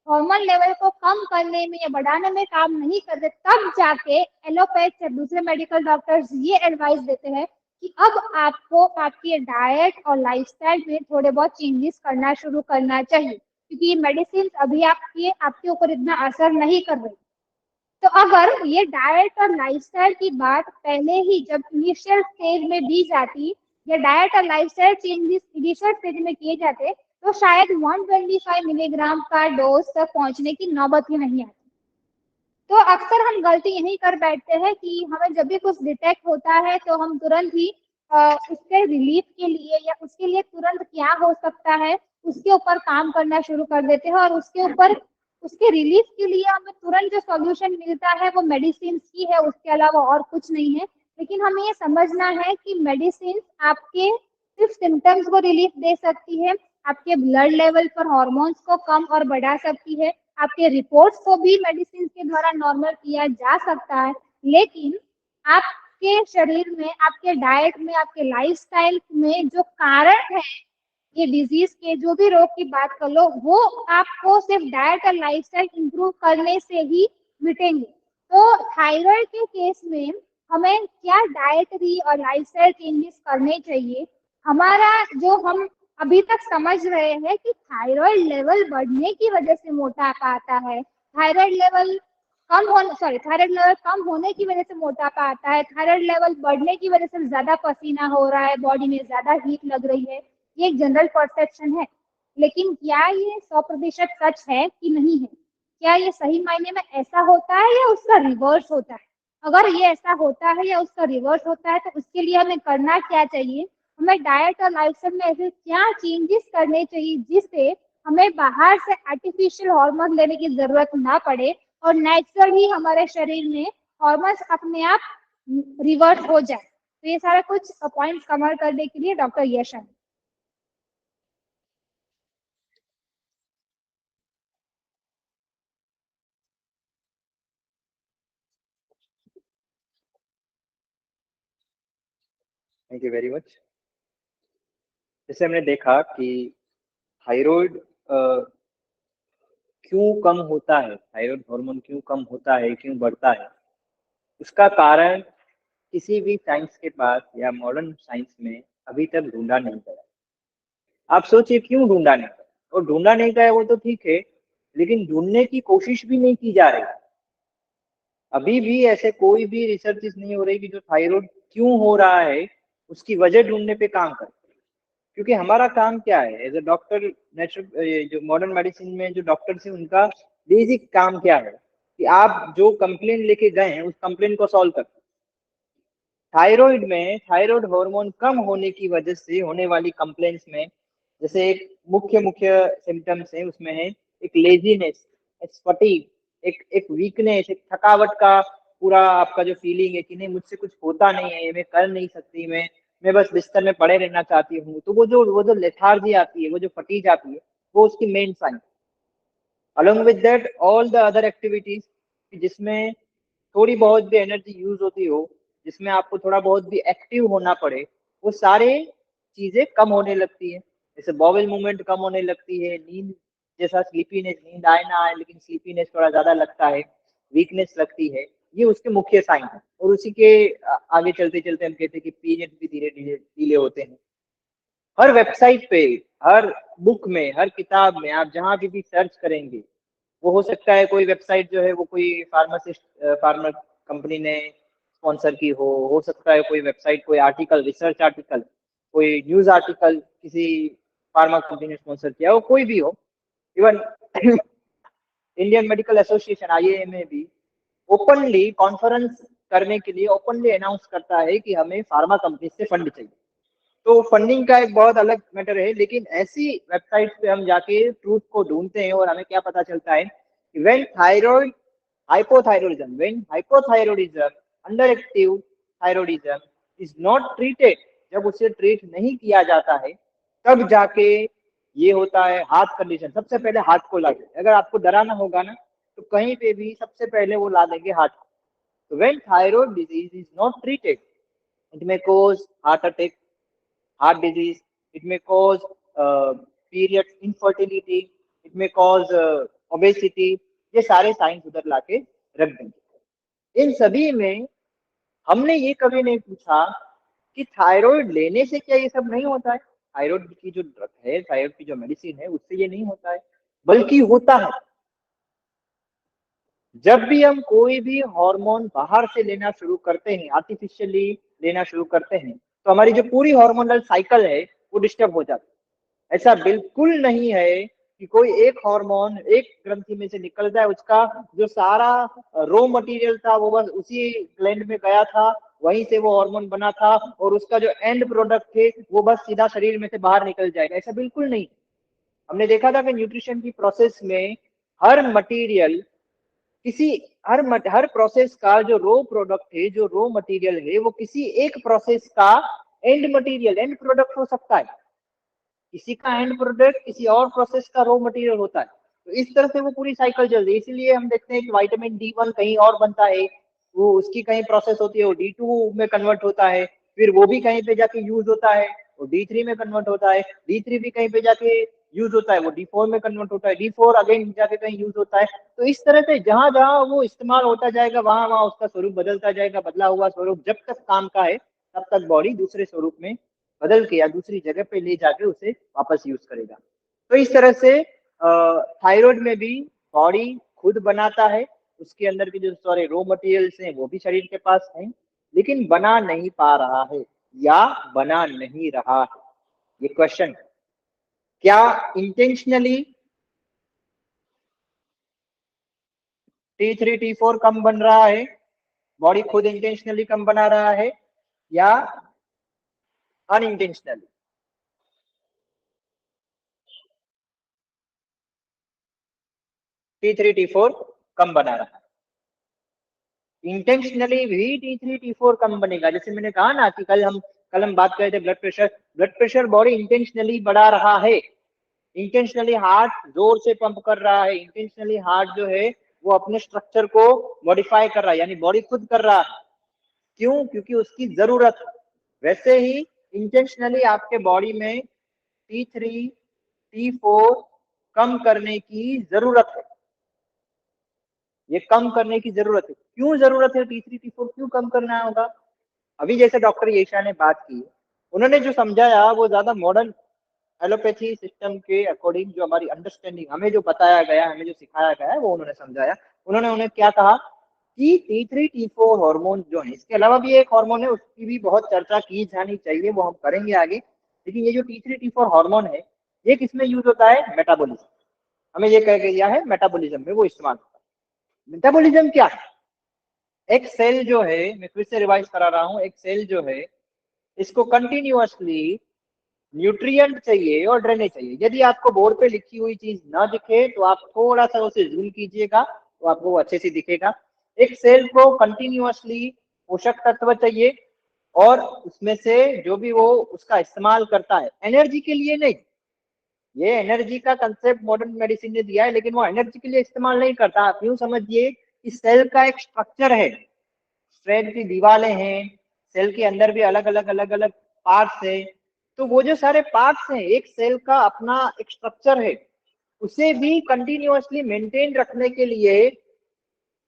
हार्मोन लेवल को कम करने में या बढ़ाने में काम नहीं कर रहे, तब जाके एलोपैथ या दूसरे मेडिकल डॉक्टर्स ये एडवाइस देते हैं कि अब आपको आपकी डाइट और लाइफस्टाइल में थोड़े बहुत चेंजेस करना शुरू करना चाहिए, क्योंकि ये मेडिसिन अभी आपके ऊपर इतना असर नहीं कर रही। तो अगर ये डाइट और लाइफस्टाइल की बात पहले ही जब इनिशियल स्टेज में दी जाती या डाइट और लाइफस्टाइल चेंजेस इनिशियल स्टेज में किए जाते तो शायद 125 मिलीग्राम का डोज तक पहुंचने की नौबत ही नहीं आती। तो अक्सर हम गलती यही कर बैठते हैं कि हमें जब भी कुछ डिटेक्ट होता है तो हम तुरंत ही उसके रिलीफ के लिए या उसके लिए तुरंत क्या हो सकता है उसके ऊपर काम करना शुरू कर देते हैं, और उसके ऊपर उसके रिलीफ के लिए हमें तुरंत जो सॉल्यूशन मिलता है वो मेडिसिन ही है, उसके अलावा और कुछ नहीं है। लेकिन हमें ये समझना है कि मेडिसिन आपके सिर्फ सिम्टम्स को रिलीफ दे सकती है, आपके ब्लड लेवल पर हॉर्मोन्स को कम और बढ़ा सकती है, आपके रिपोर्ट्स को भी मेडिसिन के द्वारा नॉर्मल किया जा सकता है। लेकिन आपके शरीर में, आपके डाइट में, आपके लाइफस्टाइल में जो कारण है ये डिजीज के, जो भी रोग की बात कर लो, वो आपको सिर्फ डाइट और लाइफस्टाइल इंप्रूव करने से ही मिटेंगे। तो थायराइड के केस में हमें क्या डाइटरी और लाइफस्टाइल चेंजेस करने चाहिए? हमारा जो हम अभी तक समझ रहे हैं कि थायराइड लेवल बढ़ने की वजह से मोटापा आता है, थायराइड लेवल कम होने की वजह से मोटापा आता है, थायराइड लेवल बढ़ने की वजह से ज्यादा पसीना हो रहा है, बॉडी में ज्यादा हीट लग रही है। ये एक जनरल परसेप्शन है, लेकिन क्या ये 100% सच है कि नहीं है? क्या ये सही मायने में ऐसा होता है या उसका रिवर्स होता है? अगर ये ऐसा होता है या उसका रिवर्स होता है तो उसके लिए हमें करना क्या चाहिए? हमें डाइट और लाइफस्टाइल में ऐसे क्या चेंजेस करने चाहिए जिससे हमें बाहर से आर्टिफिशियल हार्मोन लेने की जरूरत ना पड़े और नेचुरल ही हमारे शरीर में हार्मोन्स अपने आप रिवर्ट हो जाए। तो ये सारा कुछ पॉइंट्स कवर करने के लिए डॉक्टर यश है। Thank you very much. जैसे हमने देखा कि थायराइड क्यों कम होता है, थायराइड हार्मोन क्यों कम होता है, क्यों बढ़ता है, उसका कारण किसी भी साइंस के पास या मॉडर्न साइंस में अभी तक ढूंढा नहीं गया। आप सोचिए क्यों ढूंढा नहीं गया, और ढूंढा नहीं गया वो तो ठीक है, लेकिन ढूंढने की कोशिश भी नहीं की जा रही। अभी भी ऐसे कोई भी रिसर्चेस नहीं हो रही कि जो थायराइड क्यों हो रहा है उसकी वजह ढूंढने पे काम करे। क्योंकि हमारा काम क्या है एज ए डॉक्टर, नेचुरल जो मॉडर्न मेडिसिन में जो डॉक्टर्स हैं उनका बेसिक काम क्या है कि आप जो कंप्लेन लेके गए हैं उस कंप्लेन को सॉल्व कर। थायराइड में थायराइड हार्मोन कम होने की वजह से होने वाली कंप्लेंट्स में जैसे एक मुख्य मुख्य सिम्टम्स है, उसमें है एक लेजीनेस, एक फटीग, एक वीकनेस, एक थकावट का पूरा आपका जो फीलिंग है कि नहीं मुझसे कुछ होता नहीं है, मैं कर नहीं सकती, मैं बस बिस्तर में पड़े रहना चाहती हूँ। तो वो जो लेथार्जी आती है, वो जो फटीग आती है, वो उसकी main sign. Along with that all the other activities जिसमें थोड़ी बहुत भी एनर्जी यूज होती हो, जिसमें आपको थोड़ा बहुत भी एक्टिव होना पड़े, वो सारे चीजें कम होने लगती है। जैसे बॉवल मूवमेंट कम होने लगती है, नींद जैसा स्लीपीनेस, नींद आए ना आए लेकिन स्लीपीनेस थोड़ा ज्यादा लगता है, वीकनेस लगती है, ये उसके मुख्य साइन है। और उसी के आगे चलते चलते हम कहते हैं कि पीरियड भी धीरे धीरे डिले होते हैं। हर वेबसाइट पे, हर बुक में, हर किताब में आप जहां भी सर्च करेंगे, वो हो सकता है कोई वेबसाइट जो है वो कोई फार्मर कंपनी ने स्पॉन्सर की हो सकता है कोई वेबसाइट, कोई आर्टिकल, रिसर्च आर्टिकल, कोई न्यूज आर्टिकल किसी फार्मा कंपनी ने स्पॉन्सर किया हो, कोई भी हो। इवन इंडियन मेडिकल एसोसिएशन आईएएमए भी ओपनली कॉन्फ्रेंस करने के लिए ओपनली अनाउंस करता है कि हमें फार्मा कंपनी से फंड चाहिए। तो फंडिंग का एक बहुत अलग मैटर है, लेकिन ऐसी वेबसाइट पे हम जाके ट्रूथ को ढूंढते हैं और हमें क्या पता चलता है कि when thyroid hypothyroidism, when hypothyroidism, underactive thyroidism is not treated, जब उसे ट्रीट नहीं किया जाता है तब जाके ये होता है हार्ट कंडीशन। सबसे पहले हार्ट को ला देंगे, अगर आपको डराना होगा ना तो कहीं पे भी सबसे पहले वो ला देंगे हार्ट को। तो when thyroid disease is not treated, it may cause heart attack, heart disease, it may cause period infertility, it may cause obesity, ये सारे साइंस उधर लाके रख देंगे। इन सभी में हमने ये कभी नहीं पूछा कि थायराइड लेने से क्या ये सब नहीं होता है, थायराइड की जो ड्रग है, थायराइड की जो मेडिसिन है उससे ये नहीं होता है, बल्कि होता है। जब भी हम कोई भी हार्मोन बाहर से लेना शुरू करते हैं, आर्टिफिशियली लेना शुरू करते हैं, तो हमारी जो पूरी हार्मोनल साइकिल है वो डिस्टर्ब हो जाती है। ऐसा बिल्कुल नहीं है कि कोई एक हार्मोन एक ग्रंथि में से निकल जाए, उसका जो सारा रॉ मटेरियल था वो बस उसी ग्लैंड में गया था, वहीं से वो हार्मोन बना था और उसका जो एंड प्रोडक्ट थे वो बस सीधा शरीर में से बाहर निकल जाएगा, ऐसा बिल्कुल नहीं। हमने देखा था कि न्यूट्रिशन की प्रोसेस में हर मटेरियल किसी हर प्रोसेस का जो रो प्रोडक्ट है, जो रो मटेरियल है, वो किसी एक प्रोसेस का एंड मटेरियल, एंड प्रोडक्ट हो सकता है। किसी का एंड प्रोडक्ट किसी और प्रोसेस का रो मटेरियल होता है। तो इस तरह से वो पूरी साइकिल चल रही है। इसीलिए हम देखते हैं कि विटामिन D1 कहीं और बनता है, वो उसकी कहीं प्रोसेस होती है, वो D2 में कन्वर्ट होता है, फिर वो भी कहीं पे जाके यूज होता है, वो D3 में कन्वर्ट होता है, D3 भी कहीं पे जाके यूज होता है, वो D4 में कन्वर्ट होता है, D4 अगेन जाके कहीं यूज होता है। तो इस तरह से जहां जहां वो इस्तेमाल होता जाएगा वहां वहां उसका स्वरूप बदलता जाएगा। बदला हुआ स्वरूप जब तक काम का है तब तक बॉडी दूसरे स्वरूप में बदल के या दूसरी जगह पे ले जाके उसे वापस यूज करेगा। तो इस तरह से थायराइड में भी बॉडी खुद बनाता है, उसके अंदर के जो सारे रो मटेरियल्स हैं वो भी शरीर के पास हैं, लेकिन बना नहीं पा रहा है या बना नहीं रहा है। ये क्वेश्चन, क्या इंटेंशनली T3 T4 कम बन रहा है, बॉडी खुद इंटेंशनली कम बना रहा है, या अनइंटेंशनली? T3 T4 कम बना रहा है। इंटेंशनली भी T3 T4 कम बनेगा। जैसे मैंने कहा ना कि कल हम बात कर रहे थे ब्लड प्रेशर बॉडी इंटेंशनली बढ़ा रहा है, इंटेंशनली हार्ट जोर से पंप कर रहा है, इंटेंशनली हार्ट जो है वो अपने स्ट्रक्चर को मॉडिफाई कर रहा है, यानी बॉडी खुद कर रहा है। क्यों? क्योंकि उसकी जरूरत है। वैसे ही इंटेंशनली आपके बॉडी में T3 T4 कम करने की जरूरत है। ये कम करने की जरूरत है। क्यों जरूरत है? T3 T4 क्यों कम करना होगा? अभी जैसे डॉक्टर येशा ने बात की, उन्होंने जो समझाया वो ज्यादा मॉडर्न एलोपैथी सिस्टम के अकॉर्डिंग, जो हमारी अंडरस्टैंडिंग, हमें जो बताया गया, हमें जो सिखाया गया है, वो उन्होंने समझाया। उन्होंने उन्हें क्या कहा कि T3 T4 हार्मोन जो है, इसके अलावा भी एक हार्मोन है, उसकी भी बहुत चर्चा की जानी चाहिए, वो हम करेंगे आगे। लेकिन ये जो T3 T4 हार्मोन है, ये किसमें यूज होता है? मेटाबॉलिज्म। हमें ये कह दिया है मेटाबॉलिज्म में वो इस्तेमाल होता है। मेटाबॉलिज्म क्या है? एक सेल जो है, मैं फिर से रिवाइज करा रहा हूं, एक सेल जो है इसको कंटिन्यूअसली न्यूट्रिएंट चाहिए और ड्रेनेज चाहिए। यदि आपको बोर्ड पे लिखी हुई चीज ना दिखे तो आप थोड़ा सा उसे जूम कीजिएगा तो आपको वो अच्छे से दिखेगा। एक सेल को कंटिन्यूअसली पोषक तत्व चाहिए और उसमें से जो भी वो उसका इस्तेमाल करता है, एनर्जी के लिए नहीं। ये एनर्जी का कंसेप्ट मॉडर्न मेडिसिन ने दिया है, लेकिन वो एनर्जी के लिए इस्तेमाल नहीं करता। आप यूं समझिए कि सेल का एक स्ट्रक्चर है, सेल की दीवारें हैं, सेल के अंदर भी अलग अलग पार्ट्स है। तो वो जो सारे पार्ट्स हैं, एक सेल का अपना एक स्ट्रक्चर है, उसे भी कंटिन्यूअसली मेंटेन रखने के लिए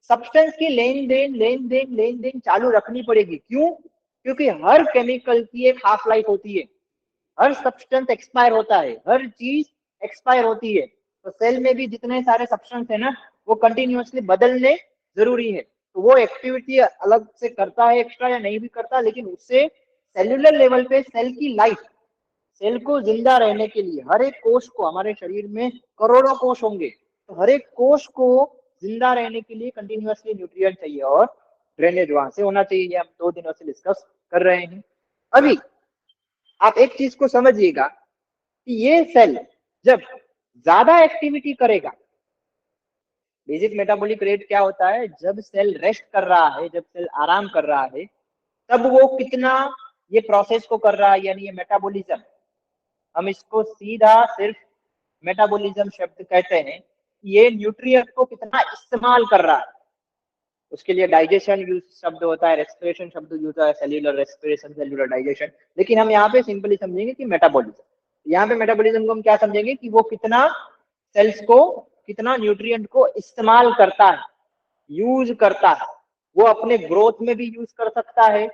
सब्सटेंस की लेन देन चालू रखनी पड़ेगी। क्यों? क्योंकि हर केमिकल की एक हाफ लाइफ होती है, हर सब्सटेंस एक्सपायर होता है, हर चीज एक्सपायर होती है। तो सेल में भी जितने सारे सब्सटेंस है ना, वो कंटिन्यूअसली बदलने जरूरी है। तो वो एक्टिविटी अलग से करता है एक्स्ट्रा या नहीं भी करता, लेकिन उससे सेल्यूलर लेवल पे सेल की लाइफ, सेल को जिंदा रहने के लिए, हर एक कोष को, हमारे शरीर में करोड़ों कोष होंगे, तो हर एक कोष को जिंदा रहने के लिए कंटिन्यूअसली न्यूट्रिएंट चाहिए और ड्रेनेज वहां से होना चाहिए। ये हम 2 दिनों से डिस्कस कर रहे हैं। अभी आप एक चीज को समझिएगा कि ये सेल जब ज्यादा एक्टिविटी करेगा, बेसिक मेटाबॉलिक रेट क्या होता है? जब सेल रेस्ट कर रहा है, जब सेल आराम कर रहा है, तब वो कितना ये प्रोसेस को कर रहा है, यानी ये मेटाबॉलिज्म। हम इसको सीधा सिर्फ मेटाबॉलिज्म शब्द कहते हैं। ये न्यूट्रिएंट को कितना इस्तेमाल कर रहा है, उसके लिए डाइजेशन यूज शब्द होता है, रेस्पिरेशन शब्द यूज होता है, सेल्यूलर रेस्पिरेशन, सेल्यूलर डाइजेशन। लेकिन हम यहाँ पे सिंपली समझेंगे कि मेटाबॉलिज्म। यहाँ पे मेटाबॉलिज्म को हम क्या समझेंगे कि वो कितना सेल्स को, कितना न्यूट्रिएंट को इस्तेमाल करता है, यूज करता है। वो अपने ग्रोथ में भी यूज कर सकता है,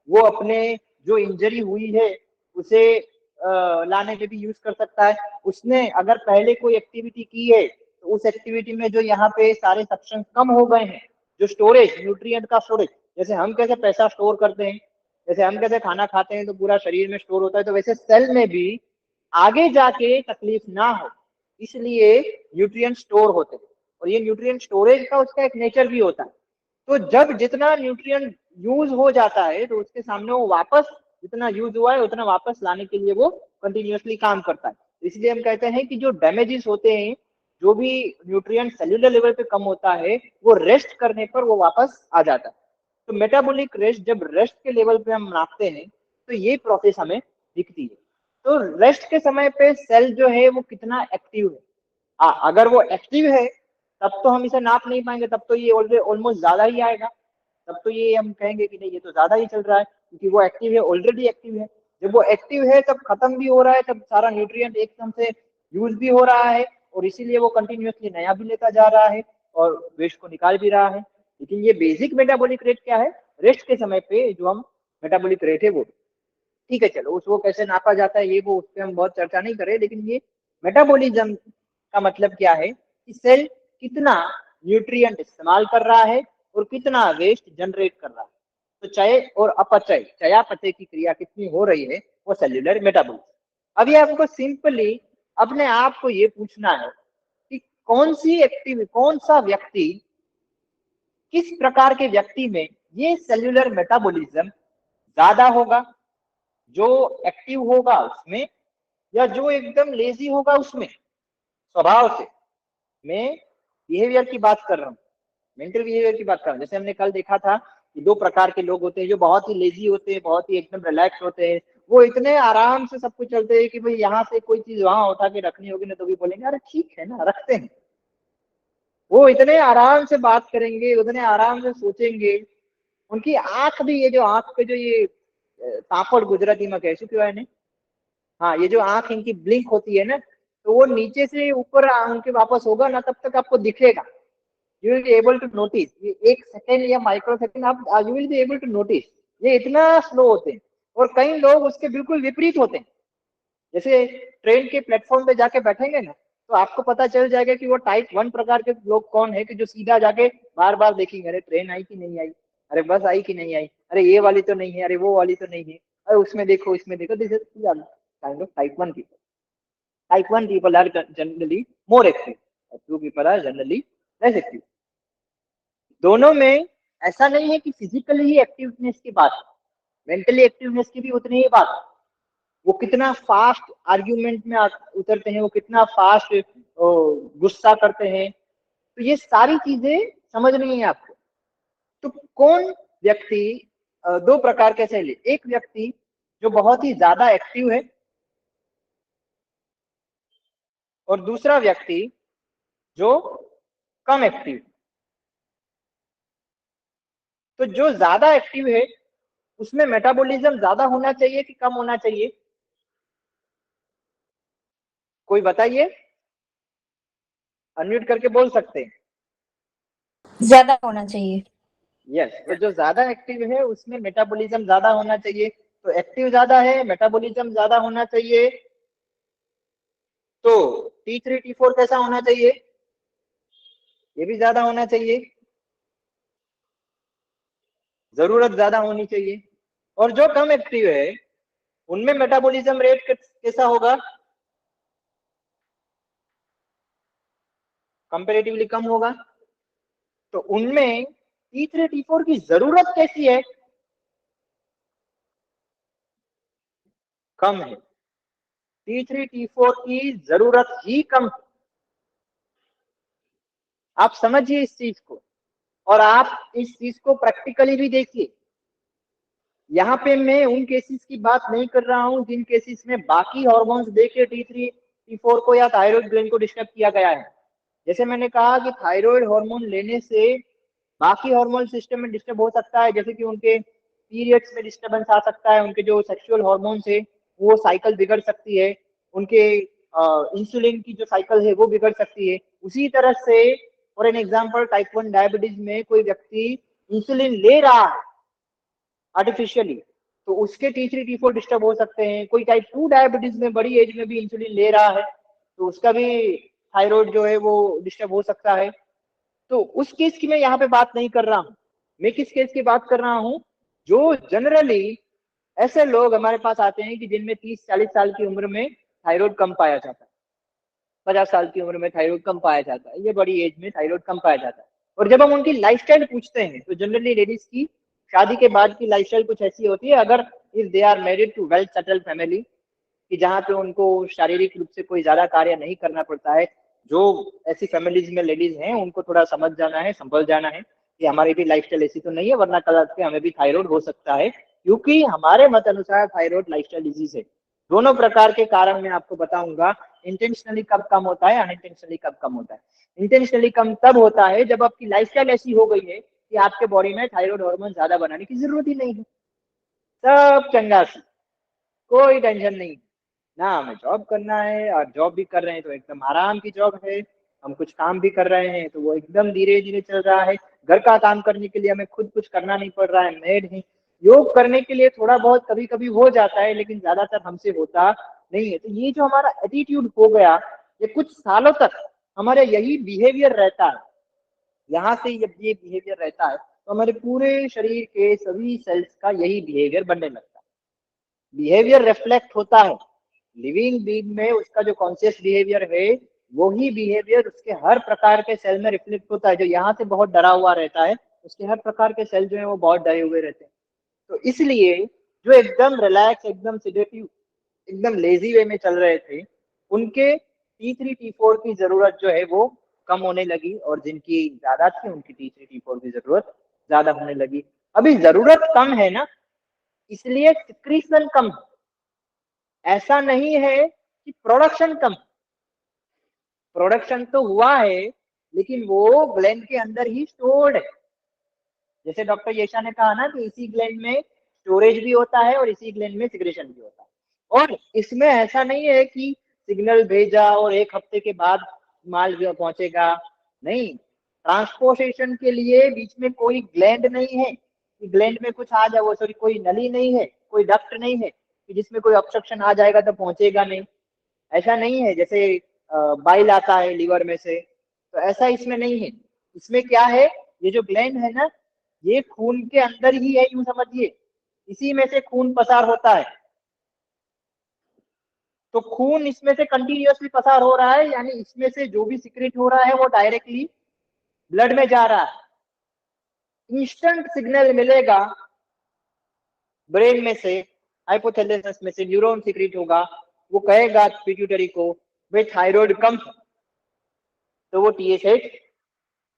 वो अपने जो इंजरी हुई है उसे लाने में भी यूज कर सकता है। उसने अगर पहले कोई एक्टिविटी की है तो उस एक्टिविटी में जो यहाँ पे सारे सब्सटेंस कम हो गए हैं, जो स्टोरेज, न्यूट्रिएंट का स्टोरेज, जैसे हम कैसे पैसा स्टोर करते हैं, जैसे हम कैसे खाना खाते हैं तो पूरा शरीर में स्टोर होता है, तो वैसे सेल में भी आगे जाके तकलीफ ना हो इसलिए न्यूट्रिएंट स्टोर होते हैं। और ये न्यूट्रिएंट स्टोरेज का उसका एक नेचर भी होता है। तो जब जितना न्यूट्रिएंट यूज हो जाता है तो उसके सामने वो वापस जितना यूज हुआ है उतना वापस लाने के लिए वो कंटिन्यूअसली काम करता है। इसलिए हम कहते हैं कि जो डैमेजेस होते हैं, जो भी न्यूट्रिएंट सेल्यूलर लेवल पे कम होता है, वो रेस्ट करने पर वो वापस आ जाता है। तो मेटाबॉलिक रेस्ट, जब रेस्ट के लेवल पे हम नापते हैं तो ये प्रोसेस हमें दिखती है। तो रेस्ट के समय पे सेल जो है वो कितना एक्टिव है, अगर वो एक्टिव है तब तो हम इसे नाप नहीं पाएंगे, तब तो ये ऑलमोस्ट ज्यादा ही आएगा, तब तो ये हम कहेंगे कि नहीं ये तो ज्यादा ही चल रहा है, क्योंकि वो एक्टिव है, ऑलरेडी एक्टिव है। जब वो एक्टिव है तब खत्म भी हो रहा है, तब सारा न्यूट्रिएंट एकदम से यूज भी हो रहा है, और इसीलिए वो कंटिन्यूअसली नया भी लेता जा रहा है और वेस्ट को निकाल भी रहा है। लेकिन ये बेसिक मेटाबॉलिक रेट क्या है, रेस्ट के समय पे जो हम मेटाबॉलिक रेट है वो, ठीक है चलो उसको कैसे नापा जाता है ये वो उस पर हम बहुत चर्चा नहीं करें, लेकिन ये मेटाबॉलिज्म का मतलब क्या है कि सेल कितना न्यूट्रिएंट इस्तेमाल कर रहा है और कितना वेस्ट जनरेट कर रहा है। तो चय और अपचय, चयापचय की क्रिया कितनी हो रही है, वो सेल्यूलर मेटाबॉलिज्म। अभी आपको सिंपली अपने आप को ये पूछना है कि कौन सा व्यक्ति, किस प्रकार के व्यक्ति में ये सेल्यूलर मेटाबॉलिज्म ज्यादा होगा, जो एक्टिव होगा उसमें या जो एकदम लेजी होगा उसमें। स्वभाव से मैं बिहेवियर की बात कर रहा हूँ, मेंटल बिहेवियर की बात कर रहा हूँ। जैसे हमने कल देखा था कि दो प्रकार के लोग होते हैं, जो बहुत ही लेजी होते हैं, बहुत ही एकदम रिलैक्स होते हैं, वो इतने आराम से सब कुछ चलते हैं कि भाई यहाँ से कोई चीज वहां उठा के रखनी होगी ना तो भी बोलेंगे अरे ठीक है ना रखते हैं। वो इतने आराम से बात करेंगे, उतने आराम से सोचेंगे। उनकी आंख भी, ये जो आंख पे जो ये तापड़ गुजराती में कह चुके हैं, हाँ ये जो आंख इनकी ब्लिंक होती है ना, तो वो नीचे से ऊपर उनके वापस होगा ना तब तक आपको दिखेगा। You will be able to notice, ये 1 सेकेंड या माइक्रो सेकेंड आप you will be able to notice, ये इतना स्लो होते हैं। और कई लोग उसके बिल्कुल विपरीत होते हैं। जैसे ट्रेन के प्लेटफॉर्म पे जाके बैठेंगे ना तो आपको पता चल जाएगा कि वो टाइप 1 प्रकार के लोग कौन है, कि जो सीधा जाके बार बार देखेंगे अरे ट्रेन आई कि नहीं आई, अरे बस आई कि नहीं आई, अरे ये वाली तो नहीं है, अरे वो वाली तो नहीं है, अरे उसमें देखो इसमें देखो। This is kind of type 1 people. Type 1 people are generally more active, and 2 people are generally less active। दोनों में ऐसा नहीं है कि फिजिकली ही एक्टिवनेस की बात है, मेंटली एक्टिवनेस की भी उतनी ही बात है। वो कितना फास्ट आर्ग्यूमेंट में उतरते हैं, वो कितना फास्ट गुस्सा करते हैं, तो ये सारी चीजें समझनी है आपको। तो कौन व्यक्ति, दो प्रकार के शैली, एक व्यक्ति जो बहुत ही ज्यादा एक्टिव है और दूसरा व्यक्ति जो कम एक्टिव। तो जो ज्यादा एक्टिव है उसमें मेटाबॉलिज्म ज्यादा होना चाहिए कि कम होना चाहिए, कोई बताइए, अनम्यूट करके बोल सकते हैं। ज्यादा होना चाहिए। यस, तो जो ज्यादा एक्टिव है उसमें मेटाबॉलिज्म ज्यादा होना चाहिए। तो एक्टिव ज्यादा है, मेटाबॉलिज्म ज्यादा होना चाहिए। तो T3 T4 कैसा होना चाहिए, ये भी ज्यादा होना चाहिए, जरूरत ज्यादा होनी चाहिए। और जो कम एक्टिव है उनमें मेटाबॉलिज्म रेट कैसा होगा, कंपैरेटिवली कम होगा। तो उनमें T3 T4 की जरूरत कैसी है, कम है। T3 T4 की जरूरत ही कम है। आप समझिए इस चीज को, और आप इस चीज को प्रैक्टिकली भी देखिए। यहाँ पे मैं उन केसेस की बात नहीं कर रहा हूं जिन केसेस में बाकी हॉर्मोन्स देके T3 T4 को या थायराइड ग्लैंड को डिस्टर्ब किया गया है। जैसे मैंने कहा कि थायराइड हार्मोन लेने से बाकी हार्मोन सिस्टम में डिस्टर्ब हो सकता है, जैसे कि उनके पीरियड्स में डिस्टर्बेंस आ सकता है, उनके जो सेक्सुअल हार्मोन्स है वो साइकिल बिगड़ सकती है, उनके इंसुलिन की जो साइकिल है वो बिगड़ सकती है। उसी तरह से for an example type 1 diabetes में कोई व्यक्ति इंसुलिन ले रहा है आर्टिफिशियली, तो उसके T3 T4 डिस्टर्ब हो सकते हैं। कोई टाइप 2 डायबिटीज में बड़ी एज में भी इंसुलिन ले रहा है तो उसका भी थायराइड जो है वो डिस्टर्ब हो सकता है। तो उस केस की मैं यहाँ पे बात नहीं कर रहा हूँ, मैं किस केस की बात कर रहा हूँ, जो जनरली ऐसे लोग हमारे पास आते हैं कि जिनमें 30-40 साल की उम्र में थायराइड कम पाया जाता है, 50 साल की उम्र में थायराइड कम पाया जाता है, ये बड़ी एज में थायराइड कम पाया जाता है। और जब हम उनकी लाइफस्टाइल पूछते हैं तो जनरली लेडीज की शादी के बाद की लाइफस्टाइल कुछ ऐसी होती है, अगर if they are married to well settled family, कि जहाँ पे उनको शारीरिक रूप से कोई ज्यादा कार्य नहीं करना पड़ता है, जो ऐसी फैमिलीज में लेडीज हैं उनको थोड़ा समझ जाना है, संभल जाना है कि हमारी भी लाइफस्टाइल ऐसी तो नहीं है, वरना कल के हमें भी थायराइड हो सकता है, क्योंकि हमारे मत अनुसार थायराइड लाइफस्टाइल डिजीज है। दोनों प्रकार के कारण मैं आपको बताऊंगा, इंटेंशनली कब कम होता है, अनइंटेंशनली कब कम होता है। इंटेंशनली कम तब होता है जब आपकी लाइफस्टाइल ऐसी हो गई है कि आपके बॉडी में थायराइड हार्मोन ज्यादा बनाने की जरूरत ही नहीं है, सब चंगा सी, कोई टेंशन नहीं, ना हमें जॉब करना है, और जॉब भी कर रहे हैं तो एकदम आराम की जॉब है, हम कुछ काम भी कर रहे हैं तो वो एकदम धीरे धीरे चल रहा है, घर का काम करने के लिए हमें खुद कुछ करना नहीं पड़ रहा है, मेड है, योग करने के लिए थोड़ा बहुत कभी कभी हो जाता है लेकिन ज्यादातर हमसे होता नहीं है। तो ये जो हमारा एटीट्यूड हो गया, ये कुछ सालों तक हमारा यही बिहेवियर रहता है, यहाँ से जब ये बिहेवियर रहता है तो हमारे पूरे शरीर के सभी सेल्स का यही बिहेवियर बनने लगता है। बिहेवियर रिफ्लेक्ट होता है लिविंग बीइंग में, उसका जो कॉन्शियस बिहेवियर है वही बिहेवियर उसके हर प्रकार के सेल में रिफ्लेक्ट होता है। जो यहाँ से बहुत डरा हुआ रहता है उसके हर प्रकार के सेल जो है वो बहुत डरे हुए रहते हैं। तो इसलिए जो एकदम रिलैक्स, एकदम सिडेटिव, एकदम लेजी वे में चल रहे थे, उनके T3 T4 की जरूरत जो है वो कम होने लगी, और जिनकी ज्यादा थी उनकी T3 T4 की जरूरत ज्यादा होने लगी। अभी जरूरत कम है ना, इसलिए सिक्रीशन कम है, ऐसा नहीं है कि प्रोडक्शन कम। प्रोडक्शन तो हुआ है लेकिन वो ग्लैंड के अंदर ही स्टोर्ड है। जैसे डॉक्टर येशा ने कहा ना कि इसी ग्लैंड में स्टोरेज भी होता है और इसी ग्लैंड में सिक्रेशन भी होता है। और इसमें ऐसा नहीं है कि सिग्नल भेजा और एक हफ्ते के बाद माल पहुंचेगा, नहीं, ट्रांसपोर्टेशन के लिए बीच में कोई ग्लैंड नहीं है कि ग्लैंड में कुछ आ जाए, वो सॉरी कोई नली नहीं है, कोई डक्ट नहीं है कि जिसमें कोई ऑब्स्ट्रक्शन आ जाएगा तो पहुंचेगा नहीं, ऐसा नहीं है। जैसे बाइल आता है लीवर में से, तो ऐसा इसमें नहीं है। इसमें क्या है, ये जो ग्लैंड है ना, ये खून के अंदर ही है, यूं समझिए, इसी में से खून पसार होता है। तो खून इसमें से कंटिन्यूअसली पसार हो रहा है, यानी इसमें से जो भी सिक्रेट हो रहा है वो डायरेक्टली ब्लड में जा रहा है। इंस्टेंट सिग्नल मिलेगा ब्रेन में से, हाइपोथैलेमस में से न्यूरॉन सिक्रेट होगा, वो कहेगा पिट्यूटरी को भाई थायराइड कम है, तो वो TSH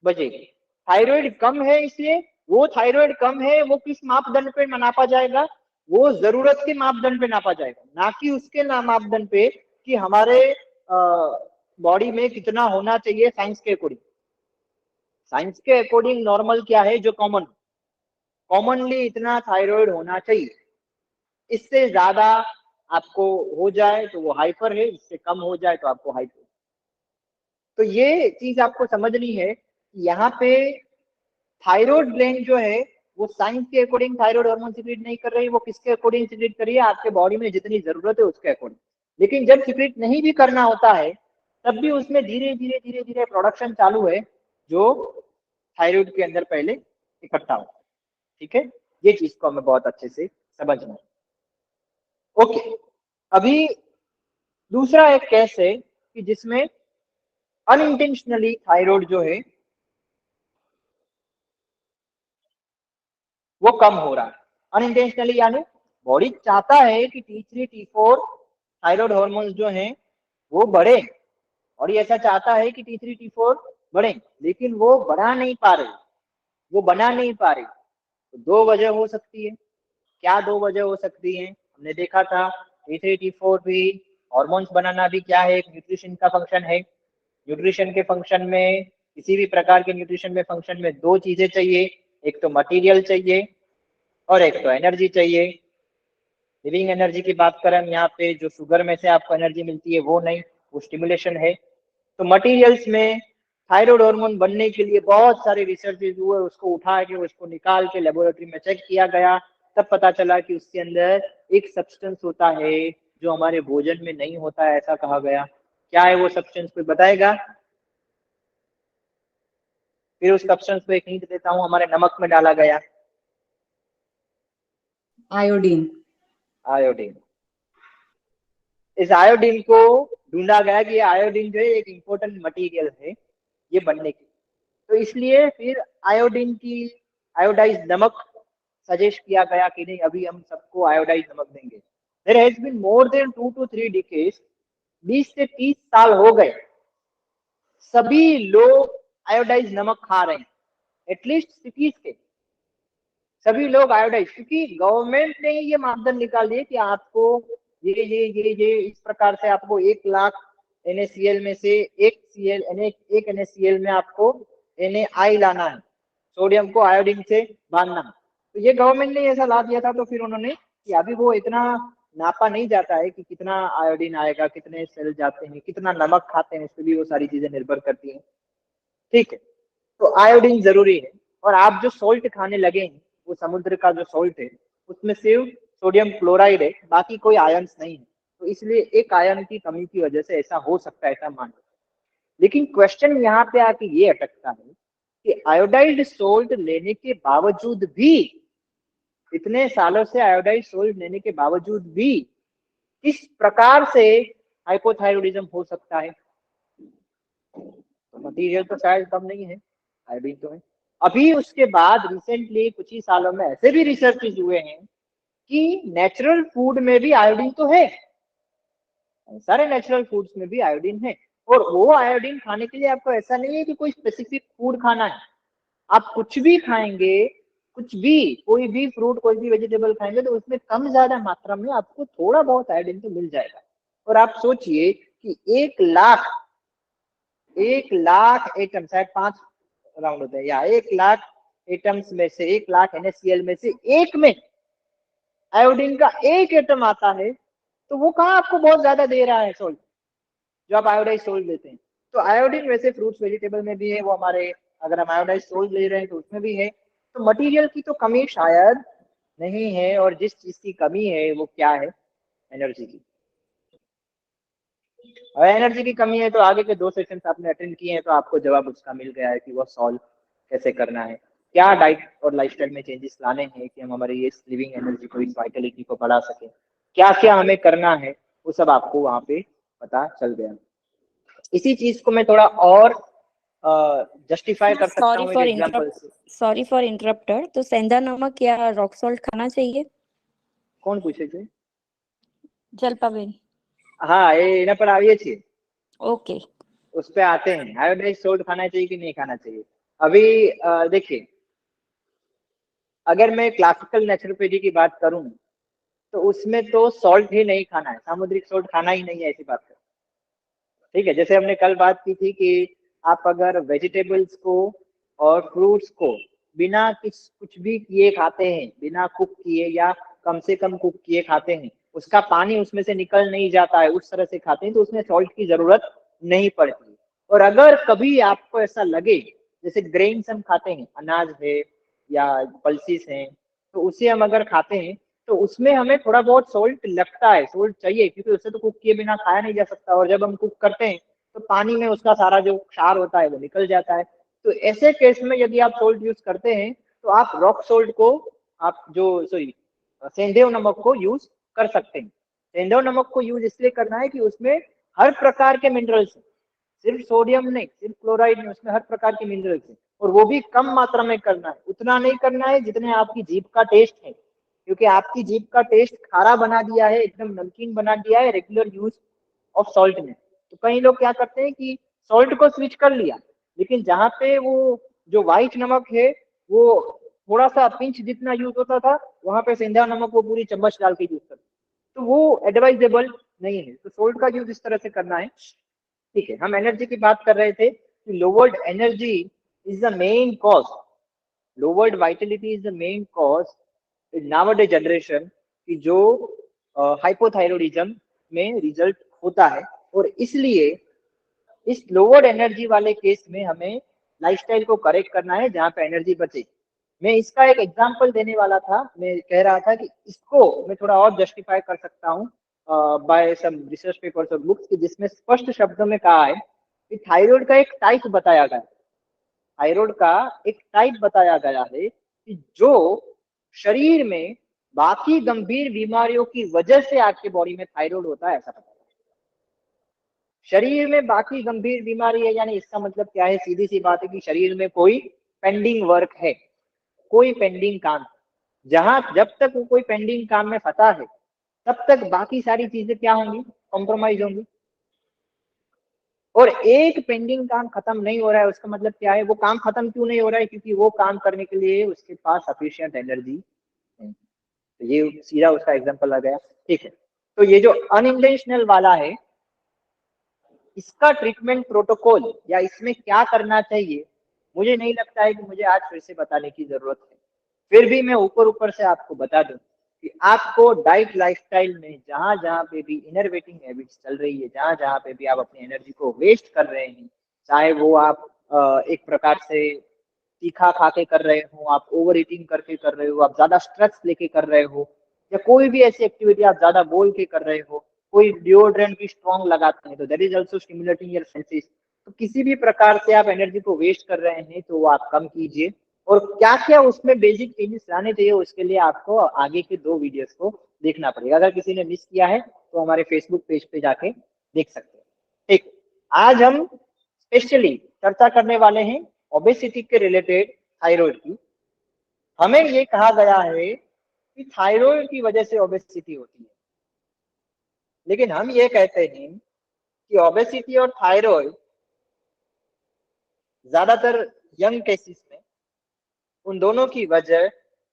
बचेगी। थायराइड कम है, इसलिए वो थायराइड कम है वो किस मापदंड पे नापा जाएगा, वो जरूरत के मापदंड पे नापा जाएगा, ना कि उसके मापदंड पे कि हमारे बॉडी में कितना होना चाहिए साइंस के अकॉर्डिंग। साइंस के अकॉर्डिंग नॉर्मल क्या है, जो कॉमनली इतना थायराइड होना चाहिए, इससे ज्यादा आपको हो जाए तो वो हाइपर है, इससे कम हो जाए तो आपको हाइपर। तो ये चीज आपको समझनी है कि यहाँ पे थायराइड ग्लैंड जो है वो साइंस के अकॉर्डिंग थायराइड हार्मोन सिक्रेट नहीं कर रही है, वो किसके अकॉर्डिंग सिक्रेट कर रही है, आपके बॉडी में जितनी जरूरत है उसके अकॉर्डिंग। लेकिन जब सिक्रेट नहीं भी करना होता है तब भी उसमें धीरे धीरे धीरे धीरे प्रोडक्शन चालू है, जो थायराइड के अंदर पहले इकट्ठा होता है। ठीक है, ये चीज को हमें बहुत अच्छे से समझना है। ओके, अभी दूसरा एक केस है कि जिसमें अनइंटेंशनली थायराइड जो है वो कम हो रहा है। अनइंटेंशनली यानी बॉडी चाहता है कि T3 T4 थायराइड हार्मोन्स जो हैं वो बढ़े, और ये ऐसा चाहता है कि T3 T4 बढ़े, लेकिन वो बढ़ा नहीं पा रहे, वो बना नहीं पा रही। तो दो वजह हो सकती है। क्या दो वजह हो सकती है, हमने देखा था T3 T4 भी हार्मोन्स बनाना भी क्या है, एक न्यूट्रिशन का फंक्शन है। न्यूट्रिशन के फंक्शन में, किसी भी प्रकार के न्यूट्रिशन में फंक्शन में दो चीजें चाहिए, एक तो मटेरियल चाहिए और एक तो एनर्जी चाहिए। लिविंग एनर्जी की बात करें हम यहाँ पे, जो शुगर में से आपको एनर्जी मिलती है वो नहीं, वो स्टिमुलेशन है। तो मटेरियल्स में थायराइड हार्मोन बनने के लिए बहुत सारे रिसर्चेज हुए, उसको उठा के उसको निकाल के लेबोरेटरी में चेक किया गया, तब पता चला कि उसके अंदर एक सब्सटेंस होता है जो हमारे भोजन में नहीं होता है, ऐसा कहा गया। क्या है वो सब्सटेंस, कोई बताएगा? फिर उस सब्सटेंस को एक हिंट देता हूँ, हमारे नमक में डाला गया, आयोडीन। आयोडीन। इस आयोडीन को ढूंढा गया कि आयोडीन जो है एक इंपॉर्टेंट मटेरियल है ये बनने की। तो इसलिए फिर आयोडाइज नमक सजेस्ट किया गया कि नहीं, अभी हम सबको आयोडाइज नमक देंगे। There has been more than 2 to 3 decades, 20 से 30 साल हो गए, सभी लोग आयोडाइज नमक खा रहे हैं, एटलीस्ट सिटीज के सभी लोग आयोडाइज, क्योंकि गवर्नमेंट ने ये मापदंड निकाल दिए कि आपको ये इस प्रकार से आपको 1 लाख NaCl में से एक NaCl में आपको Na लाना है, सोडियम को आयोडीन से बांधना। तो ये गवर्नमेंट ने ऐसा ला दिया था, तो फिर उन्होंने कि अभी वो इतना नापा नहीं जाता है कि कितना आयोडीन आएगा, कितने सेल जाते हैं, कितना नमक खाते हैं, इस पर भी वो सारी चीजें निर्भर करती हैं। ठीक है, तो आयोडीन जरूरी है। और आप जो सोल्ट खाने लगे हैं, वो समुद्र का जो सोल्ट है उसमें सिर्फ सोडियम क्लोराइड है, बाकी कोई आयंस नहीं है। तो इसलिए एक आयन की कमी की वजह से ऐसा हो सकता है, ऐसा मान। लेकिन क्वेश्चन यहाँ पे आके ये अटकता है कि आयोडाइज्ड सोल्ट लेने के बावजूद भी, इतने सालों से आयोडाइज्ड सोल्ट लेने के बावजूद भी किस प्रकार से हाइपोथायरॉयडिज्म हो सकता है? मटीरियल तो शायद कम नहीं है, आयोडीन तो है। अभी उसके बाद रिसेंटली कुछ ही सालों में ऐसे भी रिसर्च हुए हैं कि नेचुरल फूड में भी आयोडीन तो है, सारे नेचुरल फूड्स में भी आयोडीन है। और वो आयोडीन खाने के लिए आपको ऐसा नहीं है कि कोई स्पेसिफिक फूड खाना है, आप कुछ भी खाएंगे, कुछ भी, कोई भी फ्रूट, कोई भी वेजिटेबल खाएंगे तो उसमें कम ज्यादा मात्रा में आपको थोड़ा बहुत आयोडीन तो मिल जाएगा। और आप सोचिए कि 1 लाख एटम, शायद 5 राउंड होते हैं, या 1 लाख एटम्स में से 1 लाख NaCl में से एक में आयोडीन का एक एटम आता है, तो वो कहाँ आपको बहुत ज्यादा दे रहा है सोल्ट, जो आप आयोडाइज सोल्ट लेते हैं। तो आयोडीन वैसे फ्रूट्स वेजिटेबल में भी है, वो हमारे, अगर हम आयोडाइज सोल्ट ले रहे हैं तो उसमें भी है। तो मटेरियल की तो कमी शायद नहीं है, और जिस चीज की कमी है वो क्या है? एनर्जी की। और एनर्जी की कमी है तो आगे के 2 सेशंस आपने अटेंड किए हैं, तो आपको जवाब उसका मिल गया है कि वो सॉल्व कैसे करना है, क्या डाइट और लाइफस्टाइल में चेंजेस लाने हैं कि हम हमारी इस लिविंग एनर्जी को, इस वाइटलिटी को बढ़ा सकें, क्या क्या हमें करना है, वो सब आपको वहां पे पता चल गया। इसी चीज को मैं थोड़ा और जस्टिफाई कर सकता हूँ एक एग्जांपल से। सॉरी फॉर इंटरप्टर, तो सेंधा नमक या रॉक सॉल्ट खाना चाहिए? कौन पूछे थे? जलपाबेन। हाँ, ये ना पर आइए छे, ओके, उस पे आते हैं, आयोडाइज सोल्ट खाना चाहिए कि नहीं खाना चाहिए। अभी देखिए, अगर मैं क्लासिकल नेचुरोपैथी की बात करूं तो उसमें तो सॉल्ट ही नहीं खाना है, सामुद्रिक सॉल्ट खाना ही नहीं है, ऐसी बात है। ठीक है, जैसे हमने कल बात की थी कि आप अगर वेजिटेबल्स को और फ्रूट्स को बिना कुछ भी किए खाते हैं, बिना कुक किए या कम से कम कुक किए खाते हैं, उसका पानी उसमें से निकल नहीं जाता है, उस तरह से खाते हैं, तो उसमें सॉल्ट की जरूरत नहीं पड़ती। और अगर कभी आपको ऐसा लगे, जैसे ग्रेन्स हम खाते हैं, अनाज है या पल्सिस है, तो उसे हम अगर खाते हैं तो उसमें हमें थोड़ा बहुत सॉल्ट लगता है, सॉल्ट चाहिए, क्योंकि उससे तो कुक किए बिना खाया नहीं जा सकता। और जब हम कुक करते हैं तो पानी में उसका सारा जो क्षार होता है वो निकल जाता है। तो ऐसे केस में यदि आप सोल्ट यूज करते हैं तो आप रॉक सोल्ट को, आप जो सॉरी सेंधेव नमक को यूज कर सकते हैं। सेंधेव नमक को यूज इसलिए करना है कि उसमें हर प्रकार के मिनरल्स, सिर्फ सोडियम नहीं, सिर्फ क्लोराइड नहीं, उसमें हर प्रकार के मिनरल्स हैं, और वो भी कम मात्रा में करना है। उतना नहीं करना है जितने आपकी जीभ का टेस्ट है, क्योंकि आपकी जीभ का टेस्ट खारा बना दिया है, एकदम नमकीन बना दिया है रेगुलर यूज ऑफ सॉल्ट ने। तो कई लोग क्या करते हैं कि सॉल्ट को स्विच कर लिया, लेकिन जहाँ पे वो जो व्हाइट नमक है वो थोड़ा सा पिंच जितना यूज होता था, वहां पे सेंधा नमक वो पूरी चम्मच डाल के यूज करते, तो वो एडवाइजेबल नहीं है। तो सोल्ट का यूज इस तरह से करना है। ठीक है, हम एनर्जी की बात कर रहे थे कि lowered energy is the main cause, lowered vitality is the main cause in nowadays generation की जो हाइपोथायरॉयडिज्म में रिजल्ट होता है। और इसलिए इस लोअर एनर्जी वाले केस में हमें लाइफस्टाइल को करेक्ट करना है जहाँ पे एनर्जी बचे। मैं इसका एक एग्जांपल देने वाला था, मैं कह रहा था कि इसको मैं थोड़ा और जस्टिफाई कर सकता हूँ बाय सम रिसर्च पेपर्स और बुक्स, जिसमें स्पष्ट शब्दों में कहा है कि थायराइड का एक टाइप बताया गया, थायराइड का एक टाइप बताया गया है कि जो शरीर में बाकी गंभीर बीमारियों की वजह से आपके बॉडी में थायराइड होता है, ऐसा पता। शरीर में बाकी गंभीर बीमारी है, यानी इसका मतलब क्या है, सीधी सी बात है कि शरीर में कोई पेंडिंग वर्क है, कोई पेंडिंग काम। जहां जब तक वो कोई पेंडिंग काम में फंसा है तब तक बाकी सारी चीजें क्या होंगी, कॉम्प्रोमाइज होंगी। और एक पेंडिंग काम खत्म नहीं हो रहा है, उसका मतलब क्या है, वो काम खत्म क्यों नहीं हो रहा है, क्योंकि वो काम करने के लिए उसके पास सफिशिएंट एनर्जी नहीं। तो ये सीधा उसका एग्जांपल आ गया। ठीक है, तो ये जो अनइंटेंशनल वाला है, इसका ट्रीटमेंट प्रोटोकॉल या इसमें क्या करना चाहिए, मुझे नहीं लगता है कि मुझे आज फिर से बताने की जरूरत है। फिर भी मैं ऊपर ऊपर से आपको बता दूं कि आपको डाइट लाइफस्टाइल में जहां जहां पे भी इनरवेटिंग हैबिट्स चल रही है, जहां जहां पे भी आप अपनी एनर्जी को वेस्ट कर रहे हैं, चाहे वो आप एक प्रकार से तीखा खा के कर रहे हो, आप ओवर ईटिंग करके कर रहे हो, आप ज्यादा स्ट्रेस लेके कर रहे हो, या कोई भी ऐसी एक्टिविटी आप ज्यादा बोल के कर रहे हो, कोई डिओड्रेंट भी स्ट्रॉन्ग लगाते हैं तो that is also stimulating your senses. तो किसी भी प्रकार से आप एनर्जी को वेस्ट कर रहे हैं तो वो आप कम कीजिए। और क्या क्या उसमें बेसिक चेंजेस लाने चाहिए, उसके लिए आपको आगे के 2 वीडियोस को देखना पड़ेगा। अगर किसी ने मिस किया है तो हमारे फेसबुक पेज पे जाके देख सकते हैं। ठीक, आज हम स्पेशली चर्चा करने वाले हैं ओबेसिटी के रिलेटेड थायराइड की। हमें ये कहा गया है कि थायराइड की वजह से ओबेसिटी होती है, लेकिन हम ये कहते हैं कि ओबेसिटी और थायराइड ज्यादातर यंग केसेस में उन दोनों की वजह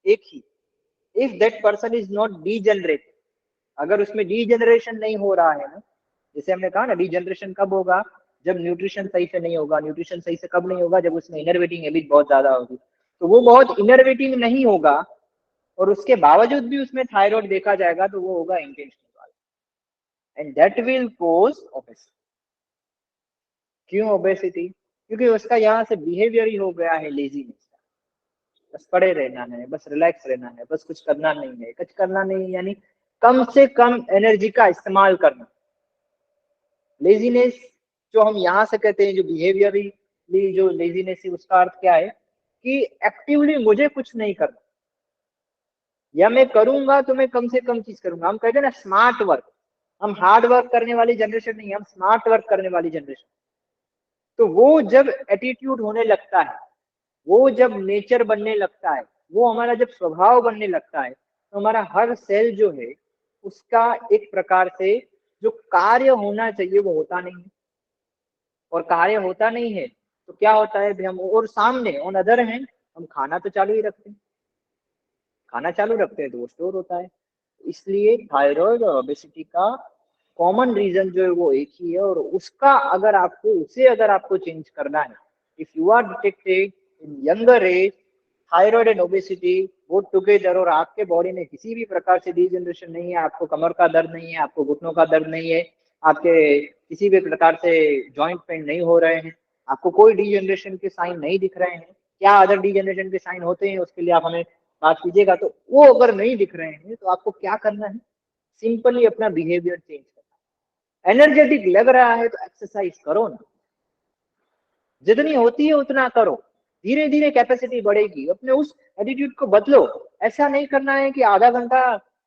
एक ही, if that person is not degenerate, अगर उसमें डीजेनरेशन नहीं हो रहा है ना, जैसे हमने कहा ना, डीजेनरेशन कब होगा, जब न्यूट्रिशन सही से नहीं होगा। न्यूट्रिशन सही से कब नहीं होगा, जब उसमें इनरवेटिंग हैबिट बहुत ज्यादा होगी। तो वो बहुत इनरवेटिंग नहीं होगा और उसके बावजूद भी उसमें थायराइड देखा जाएगा तो वो होगा इंटेंशनल वाला, and that will cause obesity. क्यों ओबेसिटी? क्योंकि उसका यहाँ से बिहेवियर ही हो गया है लेजीनेस का, बस पड़े रहना है, बस रिलैक्स रहना है, बस कुछ करना नहीं है। कुछ करना नहीं यानी कम से कम एनर्जी का इस्तेमाल करना। लेजीनेस जो हम यहाँ से कहते हैं, जो बिहेवियरली जो लेजीनेस है, उसका अर्थ क्या है कि एक्टिवली मुझे कुछ नहीं करना, या मैं करूंगा तो मैं कम से कम चीज करूंगा। हम कहते हैं ना स्मार्ट वर्क, हम हार्ड वर्क करने वाली जनरेशन नहीं, हम स्मार्ट वर्क करने वाली जनरेशन। तो वो जब एटीट्यूड होने लगता है, वो जब नेचर बनने लगता है, वो हमारा जब स्वभाव बनने लगता है, तो हमारा हर सेल जो है उसका एक प्रकार से जो कार्य होना चाहिए वो होता नहीं है। और कार्य होता नहीं है तो क्या होता है भी हम, और सामने ऑन अदर हैंड हम खाना तो चालू ही रखते हैं, खाना चालू रखते हैं तो वो स्टोर होता है। इसलिए थायराइड और ओबेसिटी का कॉमन रीजन जो है वो एक ही है, और उसका अगर आपको चेंज करना है, if you are detected in younger age thyroid and obesity both together, और आपके बॉडी में किसी भी प्रकार से डीजनरेशन नहीं है, आपको कमर का दर्द नहीं है, आपको घुटनों का दर्द नहीं है, आपके किसी भी प्रकार से जॉइंट पेन नहीं हो रहे हैं, आपको कोई डीजनरेशन के साइन नहीं दिख रहे हैं, क्या अदर डीजनरेशन के साइन होते हैं उसके लिए आप हमें बात कीजिएगा, तो वो अगर नहीं दिख रहे हैं तो आपको क्या करना है, सिंपली अपना बिहेवियर चेंज करना। एनर्जेटिक लग रहा है तो एक्सरसाइज करो ना, जितनी होती है उतना करो, धीरे धीरे कैपेसिटी बढ़ेगी, अपने उस एटीट्यूड को बदलो। ऐसा नहीं करना है कि आधा घंटा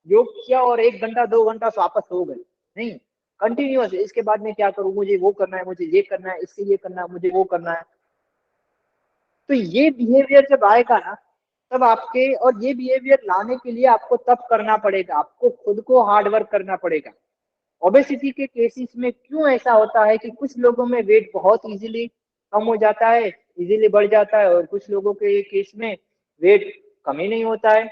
योग किया और 1 घंटा 2 घंटा वापस हो गए, नहीं, कंटिन्यूअस। इसके बाद में क्या करूं, मुझे वो करना है, मुझे ये करना है, इससे ये करना है, मुझे वो करना है। तो ये बिहेवियर जब आएगा ना, तब आपके, और ये बिहेवियर लाने के लिए आपको तब करना पड़ेगा, आपको खुद को हार्ड वर्क करना पड़ेगा। ओबेसिटी के केसेस में क्यों ऐसा होता है कि कुछ लोगों में वेट बहुत इजीली कम हो जाता है, इजीली बढ़ जाता है, और कुछ लोगों के केस में वेट कम ही नहीं होता है?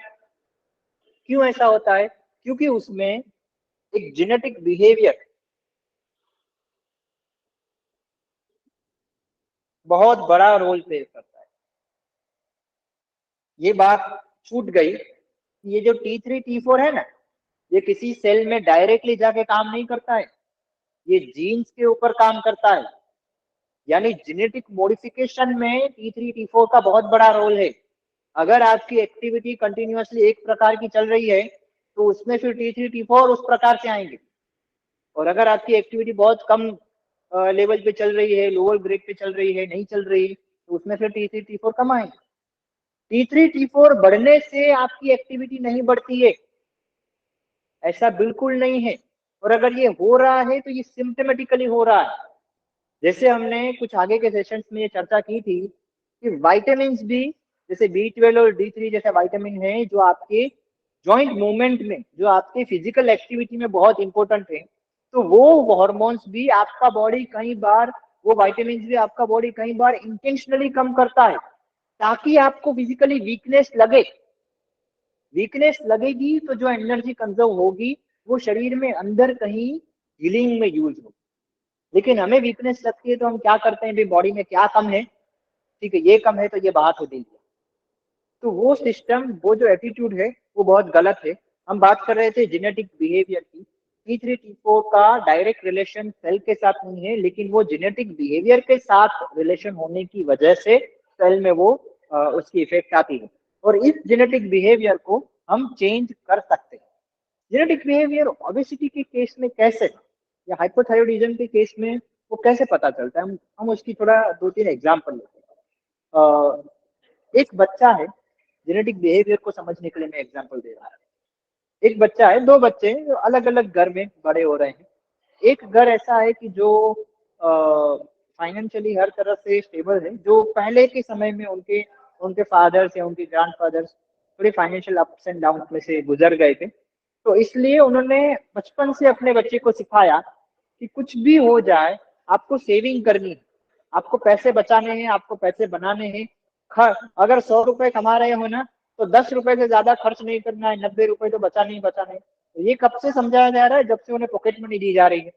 क्यों ऐसा होता है? क्योंकि उसमें एक जेनेटिक बिहेवियर बहुत बड़ा रोल प्ले करता है। ये बात छूट गई, ये जो T3 T4 है ना, ये किसी सेल में डायरेक्टली जाके काम नहीं करता है, ये जीन्स के ऊपर काम करता है। यानी जेनेटिक मॉडिफिकेशन में T3 T4 का बहुत बड़ा रोल है। अगर आपकी एक्टिविटी कंटिन्यूअसली एक प्रकार की चल रही है तो उसमें फिर T3 T4 उस प्रकार से आएंगे, और अगर आपकी एक्टिविटी बहुत कम लेवल पे चल रही है, लोअर ग्रेड पे चल रही है, नहीं चल रही, तो उसमें फिर T3 T4 कम आएंगे। T3 T4 बढ़ने से आपकी एक्टिविटी नहीं बढ़ती है, ऐसा बिल्कुल नहीं है। और अगर ये हो रहा है तो ये सिम्टमेटिकली हो रहा है। जैसे हमने कुछ आगे के सेशंस में ये चर्चा की थी कि विटामिन भी, जैसे B12 और D3 जैसे विटामिन है जो आपके जॉइंट मूवमेंट में, जो आपके फिजिकल एक्टिविटी में बहुत इंपॉर्टेंट है, तो वो हार्मोन्स भी आपका बॉडी कई बार, वो विटामिन भी आपका बॉडी कई बार इंटेंशनली कम करता है ताकि आपको फिजिकली वीकनेस लगे। वीकनेस लगेगी तो जो एनर्जी कंजर्व होगी वो शरीर में अंदर कहीं हीलिंग में यूज होगी। लेकिन हमें वीकनेस लगती है तो हम क्या करते हैं, भाई बॉडी में क्या कम है, ठीक है ये कम है तो ये बाहर हो देंगे। तो वो सिस्टम, वो जो एटीट्यूड है वो बहुत गलत है। हम बात कर रहे थे जेनेटिक बिहेवियर की। T3 T4 का डायरेक्ट रिलेशन सेल के साथ नहीं है, लेकिन वो जेनेटिक बिहेवियर के साथ रिलेशन होने की वजह से सेल में वो उसकी इफेक्ट आती है। और इस जेनेटिक बिहेवियर को हम चेंज कर सकते हैं। जेनेटिक बिहेवियर ओबेसिटी के केस में कैसे, या हाइपोथायरॉयडिज्म के केस में वो कैसे पता चलता है, हम उसकी थोड़ा 2-3 एग्जाम्पल लेते हैं। एक बच्चा है, जेनेटिक बिहेवियर को समझने के लिए मैं एग्जांपल दे रहा हूँ। एक बच्चा है, दो बच्चे जो अलग अलग घर में बड़े हो रहे हैं। एक घर ऐसा है कि जो फाइनेंशियली हर तरह से स्टेबल है, जो पहले के समय में उनके उनके फादर्स या उनके ग्रैंडफादर्स थोड़ी फाइनेंशियल अप्स एंड डाउन में से गुजर गए थे, तो इसलिए उन्होंने बचपन से अपने बच्चे को सिखाया कि कुछ भी हो जाए आपको सेविंग करनी है, आपको पैसे बचाने हैं, आपको पैसे बनाने हैं। अगर 100 रुपए कमा रहे हो ना तो 10 रुपए से ज्यादा खर्च नहीं करना है, 90 रुपए तो बचाने ही बचाने हैं। तो ये कब से समझाया जा रहा है, जब से उन्हें पॉकेट मनी दी जा रही है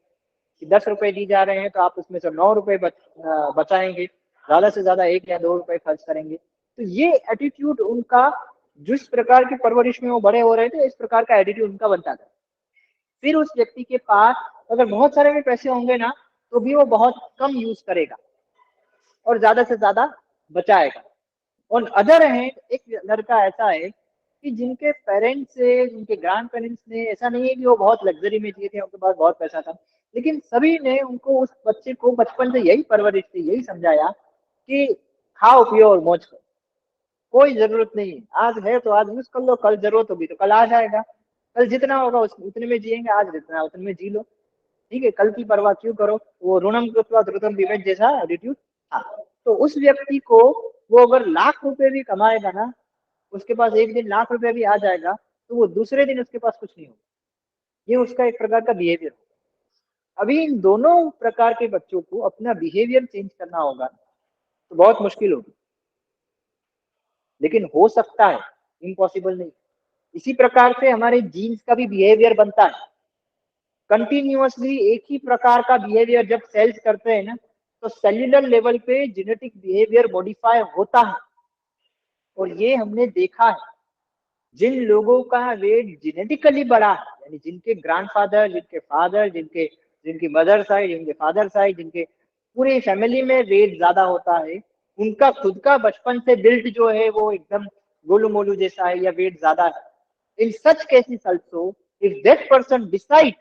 कि 10 रुपए दी जा रहे हैं तो आप उसमें से 9 रुपए बचाएंगे, ज्यादा से ज्यादा 1 या 2 रुपए खर्च करेंगे। तो ये एटीट्यूड उनका, जिस प्रकार की परवरिश में वो बड़े हो रहे थे, इस प्रकार का एटीट्यूड उनका बनता था। फिर उस व्यक्ति के पास अगर बहुत सारे भी पैसे होंगे ना तो भी वो बहुत कम यूज करेगा और ज्यादा से ज्यादा बचाएगा। ऑन अदर हैंड एक लड़का ऐसा है कि जिनके पेरेंट्स से, जिनके ग्रैंड पेरेंट्स ने, ऐसा नहीं है कि वो बहुत लग्जरी में जिए थे, उनके पास बहुत पैसा था, लेकिन सभी ने उनको, उस बच्चे को बचपन से यही परवरिश थी, यही समझाया कि खाओ पियो और मौज करो, कोई जरूरत नहीं है, आज है तो आज यूज कर लो, कल जरूरत होगी तो कल आ जाएगा, कल जितना होगा उतने में जिएंगे, आज जितना उतने में जी लो, ठीक है, कल की परवाह क्यों करो। वो ऋणम कृत्वा धृतम दिवेद जैसा एटीट्यूड। हाँ, तो उस व्यक्ति को, वो अगर लाख रुपए भी कमाएगा ना, उसके पास एक दिन लाख रुपए भी आ जाएगा तो वो दूसरे दिन उसके पास कुछ नहीं होगा। ये उसका एक प्रकार का बिहेवियर। अभी इन दोनों प्रकार के बच्चों को अपना बिहेवियर चेंज करना होगा तो बहुत मुश्किल होगी, लेकिन हो सकता है, इम्पॉसिबल नहीं। इसी प्रकार से हमारे जीन्स का भी बिहेवियर बनता है। कंटिन्यूअसली एक ही प्रकार का बिहेवियर जब सेल्स करते हैं ना, तो सेल्यूलर लेवल पे जेनेटिक बिहेवियर मॉडिफाई होता है। और ये हमने देखा है, जिन लोगों का वेट जेनेटिकली बड़ा है, यानी जिनके ग्रैंडफादर, जिनके फादर, जिनकी मदर साइड, जिनके फादर साइड, जिनके पूरी फैमिली में वेट ज्यादा होता है, उनका खुद का बचपन से बिल्ड जो है वो एकदम गोलू मोलू जैसा है या वेट ज्यादा है। In such cases also, if that person decide,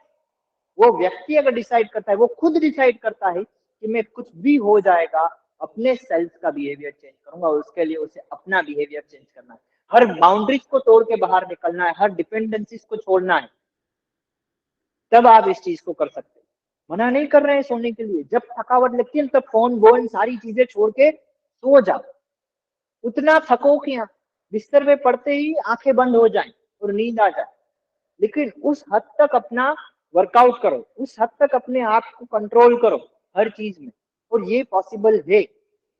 वो व्यक्ति अगर डिसाइड करता है, वो खुद डिसाइड करता है कि मैं कुछ भी हो जाएगा अपने सेल्स का बिहेवियर चेंज करूंगा, उसके लिए उसे अपना बिहेवियर चेंज करना है, हर बाउंड्रीज को तोड़ के बाहर निकलना है, हर डिपेंडेंसीज को छोड़ना है, तब आप इस चीज को कर सकते हैं। मना नहीं कर रहे हैं सोने के लिए, जब थकावट लगती है तब फोन बोन सारी चीजें छोड़ के सो जाओ, उतना थको कि बिस्तर में पड़ते ही आंखें बंद हो जाएं और नींद आ जाए, लेकिन उस हद तक अपना वर्कआउट करो, उस हद तक अपने आप को कंट्रोल करो हर चीज में। और ये पॉसिबल है,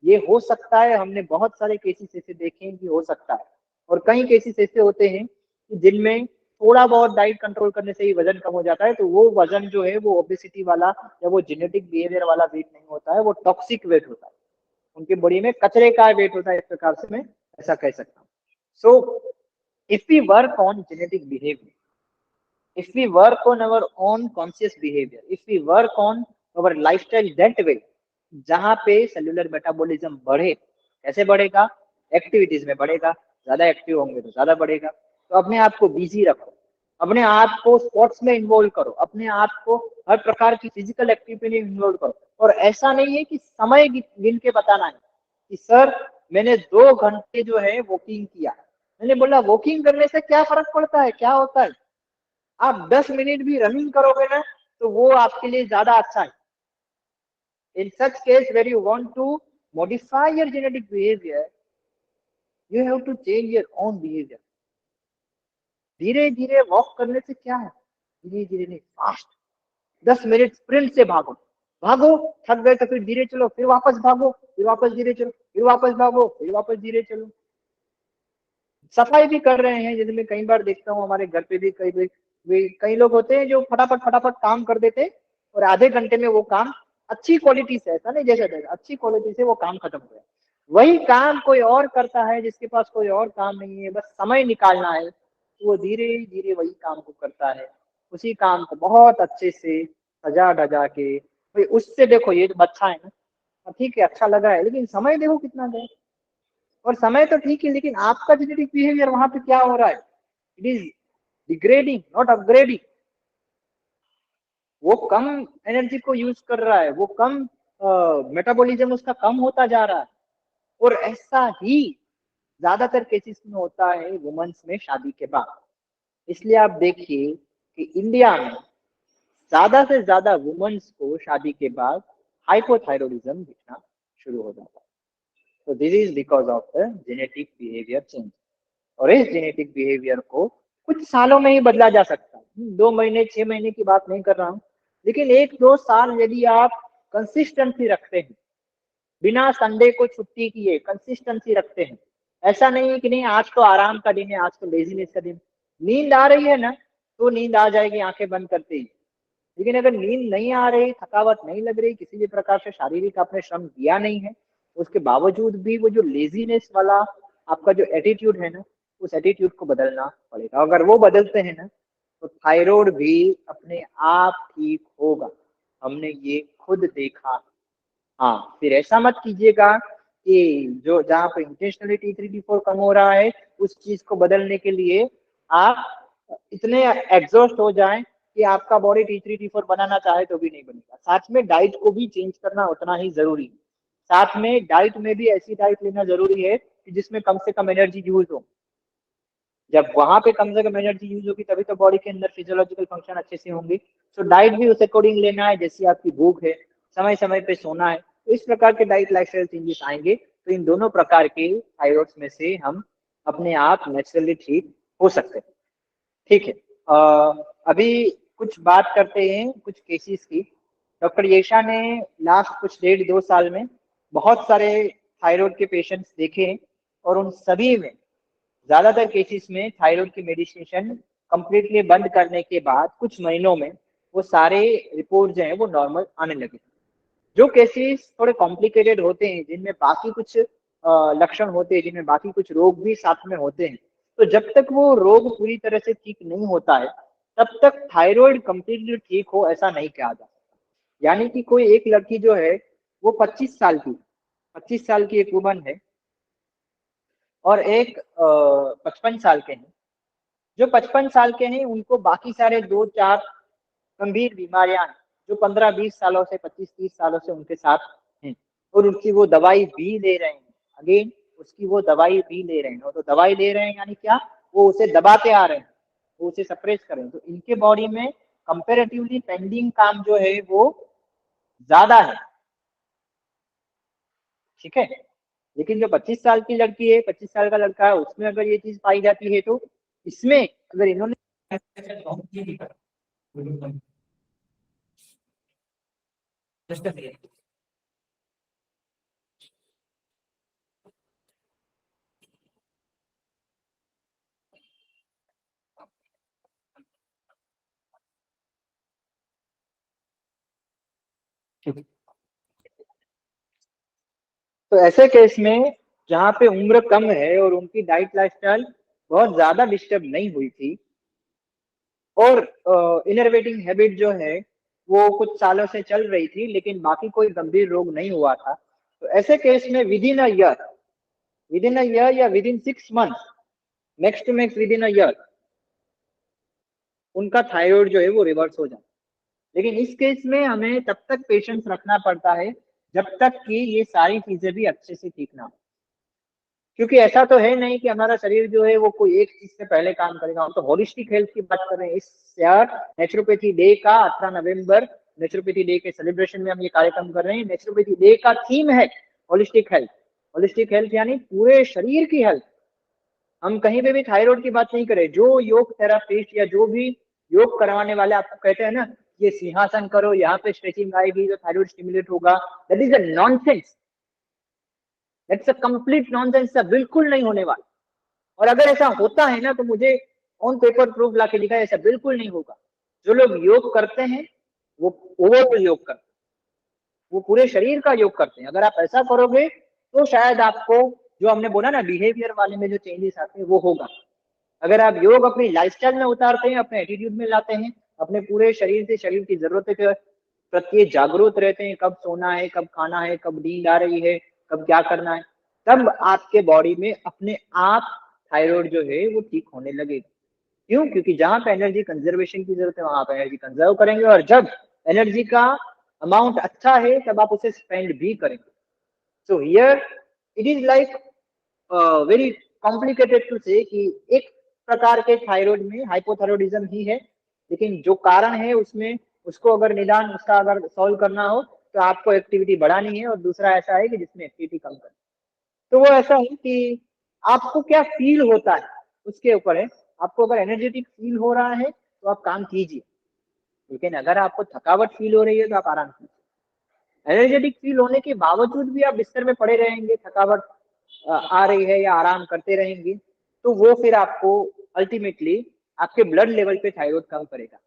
ये हो सकता है। हमने बहुत सारे केसेस ऐसे देखे हैं कि हो सकता है, और कई केसेस ऐसे होते हैं कि जिनमें थोड़ा बहुत डाइट कंट्रोल करने से ही वजन कम हो जाता है, तो वो वजन जो है वो ओबेसिटी वाला या वो जेनेटिक बिहेवियर वाला वेट नहीं होता है, वो टॉक्सिक वेट होता है, उनकी बॉडी में कचरे का वेट होता है, इस प्रकार से मैं ऐसा कह सकता हूँ। So if we work on genetic behaviour, if we work on our own conscious behavior, if we work on our lifestyle that way, जहां पे सेलुलर मेटाबॉलिज्म बढ़े, कैसे बढ़ेगा, एक्टिविटीज में बढ़ेगा, ज्यादा एक्टिव होंगे तो ज्यादा बढ़ेगा। तो अपने आप को बिजी रखो, अपने आप को स्पोर्ट्स में इन्वॉल्व करो, अपने आप को हर प्रकार की फिजिकल एक्टिविटी में इन्वॉल्व करो। और ऐसा नहीं है कि समय गिन के बताना है कि सर मैंने 2 घंटे जो है वॉकिंग किया। मैंने बोला वॉकिंग करने से क्या फर्क पड़ता है, क्या होता है, आप 10 मिनट भी रनिंग करोगे ना तो वो आपके लिए ज्यादा अच्छा है। In such case where you want to modify your genetic behaviour, you have to change your own behaviour. धीरे धीरे वॉक करने से क्या है, धीरे धीरे नहीं, फास्ट 10 मिनट स्प्रिंट से भागो, भागो, थक गए तो फिर धीरे चलो, फिर वापस भागो, फिर वापस धीरे चलो, फिर वापस भागो, फिर वापस धीरे चलो। सफाई भी कर रहे हैं, जैसे मैं कई बार देखता हूँ हमारे घर पे भी कई लोग होते हैं जो फटाफट फटाफट काम कर देते और आधे घंटे में वो काम अच्छी क्वालिटी से, ऐसा नहीं जैसा जैसा, अच्छी क्वालिटी से वो काम खत्म हो गया। वही काम कोई और करता है जिसके पास कोई और काम नहीं है, बस समय निकालना है, तो वो धीरे धीरे वही काम को करता है, उसी काम को बहुत अच्छे से सजा धजा के। भाई उससे देखो ये तो अच्छा है ना, ठीक है अच्छा लगा है, लेकिन समय देखो कितना गया। और समय तो ठीक है, लेकिन आपका जेनेटिक बिहेवियर वहां पे क्या हो रहा है, it is degrading not upgrading. वो कम एनर्जी को यूज कर रहा है, वो कम मेटाबॉलिज्म उसका कम होता जा रहा है। और ऐसा ही ज्यादातर केसेस में होता है वुमेन्स में शादी के बाद। इसलिए आप देखिए कि इंडिया में ज्यादा से ज्यादा वुमेन्स को शादी के बाद हाइपोथायरॉयडिज्म दिखना शुरू हो जाता है। तो this is because of the genetic behaviour change. और इस जेनेटिक बिहेवियर को कुछ सालों में ही बदला जा सकता है, 2 महीने 6 महीने की बात नहीं कर रहा हूँ, लेकिन 1-2 साल यदि आप कंसिस्टेंसी रखते हैं, बिना संडे को छुट्टी किए कंसिस्टेंसी रखते हैं, ऐसा नहीं है कि नहीं आज तो आराम का दिन है, आज तो लेजीनेस का दिन, नींद आ रही है ना तो नींद आ जाएगी आंखें बंद करते ही। लेकिन अगर नींद नहीं आ रही, थकावट नहीं लग रही, किसी भी प्रकार से शारीरिक आपने श्रम दिया नहीं है, उसके बावजूद भी वो जो लेजीनेस वाला आपका जो एटीट्यूड है ना, उस एटीट्यूड को बदलना पड़ेगा। अगर वो बदलते हैं ना तो थायराइड भी अपने आप ठीक होगा, हमने ये खुद देखा। हाँ, फिर ऐसा मत कीजिएगा कि जो जहाँ पे इंटेंशनली T3 T4 कम हो रहा है उस चीज को बदलने के लिए आप इतने एग्जॉस्ट हो जाएं कि आपका बॉडी T3 T4 बनाना चाहे तो भी नहीं बनेगा। साथ में डाइट को भी चेंज करना उतना ही जरूरी है। साथ में डाइट में भी ऐसी डाइट लेना जरूरी है कि जिसमें कम से कम एनर्जी यूज हो। जब वहां पे कम से कम एनर्जी यूज होगी तभी तो बॉडी के अंदर फिजियोलॉजिकल फंक्शन अच्छे से होंगे। तो डाइट भी उस अकॉर्डिंग लेना है, जैसी आपकी भूख है, समय समय पे सोना है, तो इस प्रकार के डाइट लाइफस्टाइल चेंजेस आएंगे तो इन दोनों प्रकार के थायराइड्स में से हम अपने आप नेचुरली ठीक हो सकते हैं। ठीक है, अभी कुछ बात करते हैं कुछ केसेस की। डॉक्टर येशा ने लास्ट कुछ 1.5-2 साल में बहुत सारे थायराइड के पेशेंट्स देखे हैं और उन सभी में ज्यादातर केसेस में थायराइड की मेडिसिन कंप्लीटली बंद करने के बाद कुछ महीनों में वो सारे रिपोर्ट जो है वो नॉर्मल आने लगे। जो केसेस थोड़े कॉम्प्लिकेटेड होते हैं, जिनमें बाकी कुछ लक्षण होते हैं, जिनमें बाकी कुछ रोग भी साथ में होते हैं, तो जब तक वो रोग पूरी तरह से ठीक नहीं होता है तब तक थायराइड कंप्लीटली ठीक हो ऐसा नहीं कहा जा सकता। यानी कि कोई एक लड़की जो है वो 25 साल की एक वुमन है और एक 55 साल के हैं। जो 55 साल के हैं उनको बाकी सारे 2-4 गंभीर बीमारियां हैं जो 15-20 सालों से 25-30 सालों से उनके साथ हैं और उनकी वो दवाई भी ले रहे हैं। अगेन उसकी वो दवाई भी ले रहे हैं, तो दवाई ले रहे हैं यानी क्या, वो उसे दबाते आ रहे हैं, वो उसे सप्रेस कर रहे हैं। तो इनके बॉडी में कंपेरेटिवली पेंडिंग काम जो है वो ज्यादा है। ठीक है, लेकिन जो 25 साल की लड़की है, 25 साल का लड़का है, उसमें अगर ये चीज पाई जाती है तो इसमें अगर इन्होंने तो ऐसे केस में जहाँ पे उम्र कम है और उनकी डाइट लाइफस्टाइल बहुत ज्यादा डिस्टर्ब नहीं हुई थी और इनरवेटिंग हैबिट जो है वो कुछ सालों से चल रही थी लेकिन बाकी कोई गंभीर रोग नहीं हुआ था, तो ऐसे केस में विद इन अ ईयर या within 6 month, next to next within a year उनका थायराइड जो है वो रिवर्स हो जाए। लेकिन इस केस में हमें तब तक पेशेंस रखना पड़ता है जब तक कि ये सारी चीजें भी अच्छे से ठीक ना हो। क्योंकि ऐसा तो है नहीं कि हमारा शरीर जो है वो कोई एक चीज से पहले काम करेगा। हम तो होलिस्टिक हेल्थ की बात कर रहे हैं। इस यार नेचुरोपैथी डे का 18 नवंबर नेचुरोपैथी डे के सेलिब्रेशन में हम ये कार्यक्रम कर रहे हैं। नेचुरोपैथी डे का थीम है होलिस्टिक हेल्थ। होलिस्टिक हेल्थ यानी पूरे शरीर की हेल्थ। हम कहीं पे भी थायराइड की बात नहीं करें। जो योग थेरापिस्ट या जो भी योग करवाने वाले आपको कहते हैं ना, ये सिंहासन करो, यहाँ पे स्ट्रेचिंग आएगी तो थायराइड स्टिमुलेट होगा, that is a nonsense. That's a complete nonsense. बिल्कुल नहीं होने वाला। और अगर ऐसा होता है ना तो मुझे ऑन पेपर प्रूफ ला के दिखाए, ऐसा बिल्कुल नहीं होगा। जो लोग योग करते हैं वो ओवरऑल योग करते हैं, वो पूरे शरीर का योग करते हैं। अगर आप ऐसा करोगे तो शायद आपको जो हमने बोला ना बिहेवियर वाले में जो चेंजेस आते हैं वो होगा। अगर आप योग अपनी लाइफस्टाइल में उतारते हैं, अपने एटीट्यूड में लाते हैं, अपने पूरे शरीर से शरीर की जरूरत के प्रति जागरूक रहते हैं, कब सोना है, कब खाना है, कब नींद आ रही है, कब क्या करना है, तब आपके बॉडी में अपने आप थायराइड जो है वो ठीक होने लगेगा। क्यों? क्योंकि जहां पे एनर्जी कंजर्वेशन की जरूरत है वहां पे एनर्जी कंजर्व करेंगे, और जब एनर्जी का अमाउंट अच्छा है तब आप उसे स्पेंड भी करेंगे। So here it is like very complicated to say कि एक प्रकार के थायराइड में हाइपोथायराइडिज्म ही है, लेकिन जो कारण है उसमें उसको अगर निदान उसका अगर सॉल्व करना हो तो आपको एक्टिविटी बढ़ानी है, और दूसरा ऐसा है कि जिसमें एक्टिविटी कम करनी है। तो वो ऐसा है कि आपको क्या फील होता है उसके ऊपर है। आपको अगर एनर्जेटिक फील हो रहा है तो आप काम कीजिए, लेकिन अगर आपको थकावट फील हो रही है तो आप आराम कीजिए। एनर्जेटिक फील होने के बावजूद भी आप बिस्तर में पड़े रहेंगे, थकावट आ रही है या आराम करते रहेंगे, तो वो फिर आपको अल्टीमेटली आपके ब्लड लेवल पे थायराइड कम करेगा।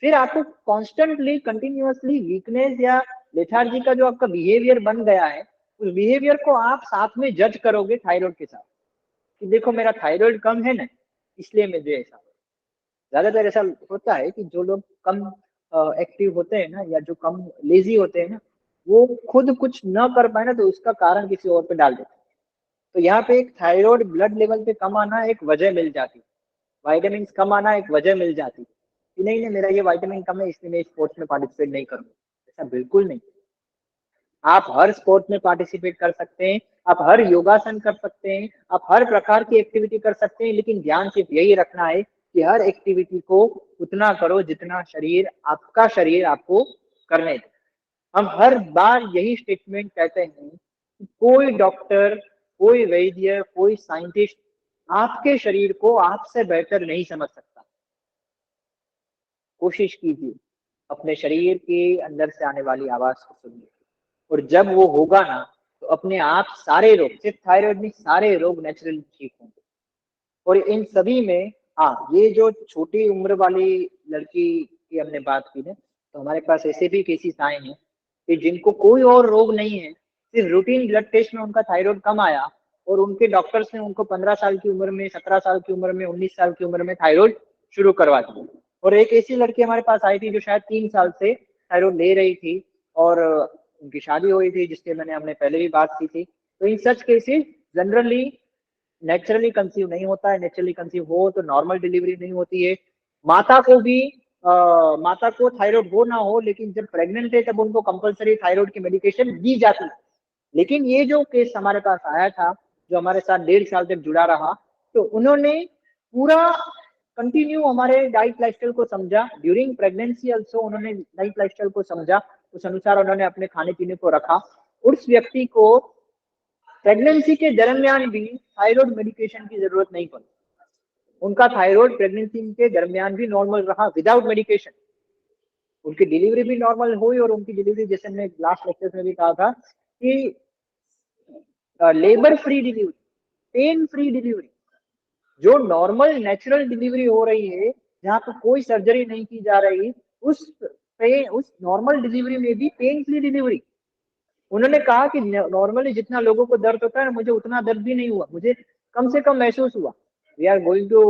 फिर आपको कॉन्स्टेंटली कंटिन्यूअसली वीकनेस या लेथार्जी का जो आपका बिहेवियर बन गया है, उस बिहेवियर को आप साथ में जज करोगे थायराइड के साथ कि देखो मेरा थायराइड कम है ना, इसलिए मुझे ऐसा। ज्यादातर ऐसा होता है कि जो लोग कम एक्टिव होते हैं ना, या जो कम लेजी होते हैं ना, वो खुद कुछ न कर पाए ना तो उसका कारण किसी और पे डाल देते हैं। तो यहाँ पे एक थायराइड ब्लड लेवल पे कम आना एक वजह मिल जाती, वाइटामिन कम आना एक वजह मिल जाती कि नहीं नहीं मेरा ये वाइटामिन कम है इसलिए मैं स्पोर्ट्स में पार्टिसिपेट नहीं करूंगा। ऐसा बिल्कुल नहीं। आप हर स्पोर्ट में पार्टिसिपेट कर सकते हैं, आप हर योगासन कर सकते हैं, आप हर प्रकार की एक्टिविटी कर सकते हैं, लेकिन ध्यान सिर्फ यही रखना है कि हर एक्टिविटी को उतना करो जितना आपका शरीर आपको करने दे। हम हर बार यही स्टेटमेंट कहते हैं कि कोई डॉक्टर, कोई वैद्य, कोई साइंटिस्ट आपके शरीर को आपसे बेहतर नहीं समझ सकता। कोशिश कीजिए अपने शरीर के अंदर से आने वाली आवाज को सुनिए, और जब वो होगा ना तो अपने आप सारे रोग, सिर्फ थायराइड नहीं, सारे रोग नेचुरली ठीक होंगे। और इन सभी में हाँ, ये जो छोटी उम्र वाली लड़की की हमने बात की ना, तो हमारे पास ऐसे भी केसेस आए हैं कि जिनको कोई और रोग नहीं है, सिर्फ रूटीन ब्लड टेस्ट में उनका थायराइड कम आया और उनके डॉक्टर्स ने उनको 15 साल की उम्र में, 17 साल की उम्र में, 19 साल की उम्र में थायराइड शुरू करवा दी। और एक ऐसी लड़की हमारे पास आई थी जो शायद 3 साल से थायराइड ले रही थी, और उनकी शादी हुई थी जिसके हमने पहले भी बात की थी। तो in such cases generally naturally conceive नहीं होता है। नेचुरली कंसीव हो तो नॉर्मल डिलीवरी नहीं होती है। माता को भी माता को थायराइड हो ना हो, लेकिन जब प्रेग्नेंट है तब उनको कंपलसरी थायराइड की मेडिकेशन दी जाती है। लेकिन ये जो केस हमारे पास आया था, जो हमारे साथ 1.5 साल तक जुड़ा रहा, तो उन्होंने पूरा कंटिन्यू हमारे डाइट लाइफस्टाइल को समझा। ड्यूरिंग प्रेगनेंसी ऑल्सो उन्होंने डाइट लाइफस्टाइल को समझा, उस अनुसार उन्होंने अपने खाने पीने को रखा। उस व्यक्ति को प्रेगनेंसी के दरमियान भी थायराइड मेडिकेशन की जरूरत नहीं पड़ी। उनका थायराइड प्रेगनेंसी के दरमियान भी नॉर्मल रहा विदाउट मेडिकेशन। उनकी डिलीवरी भी नॉर्मल हुई, और उनकी डिलीवरी जैसे मैंने लास्ट लेक्चर में भी कहा था कि labour free delivery, pain free delivery, जो नॉर्मल नेचुरल डिलीवरी हो रही है जहाँ पर कोई सर्जरी नहीं की जा रही, उस नॉर्मल डिलीवरी में भी पेन फ्री डिलीवरी। उन्होंने कहा कि नॉर्मली जितना लोगों को दर्द होता है मुझे उतना दर्द भी नहीं हुआ, मुझे कम से कम महसूस हुआ। We are going to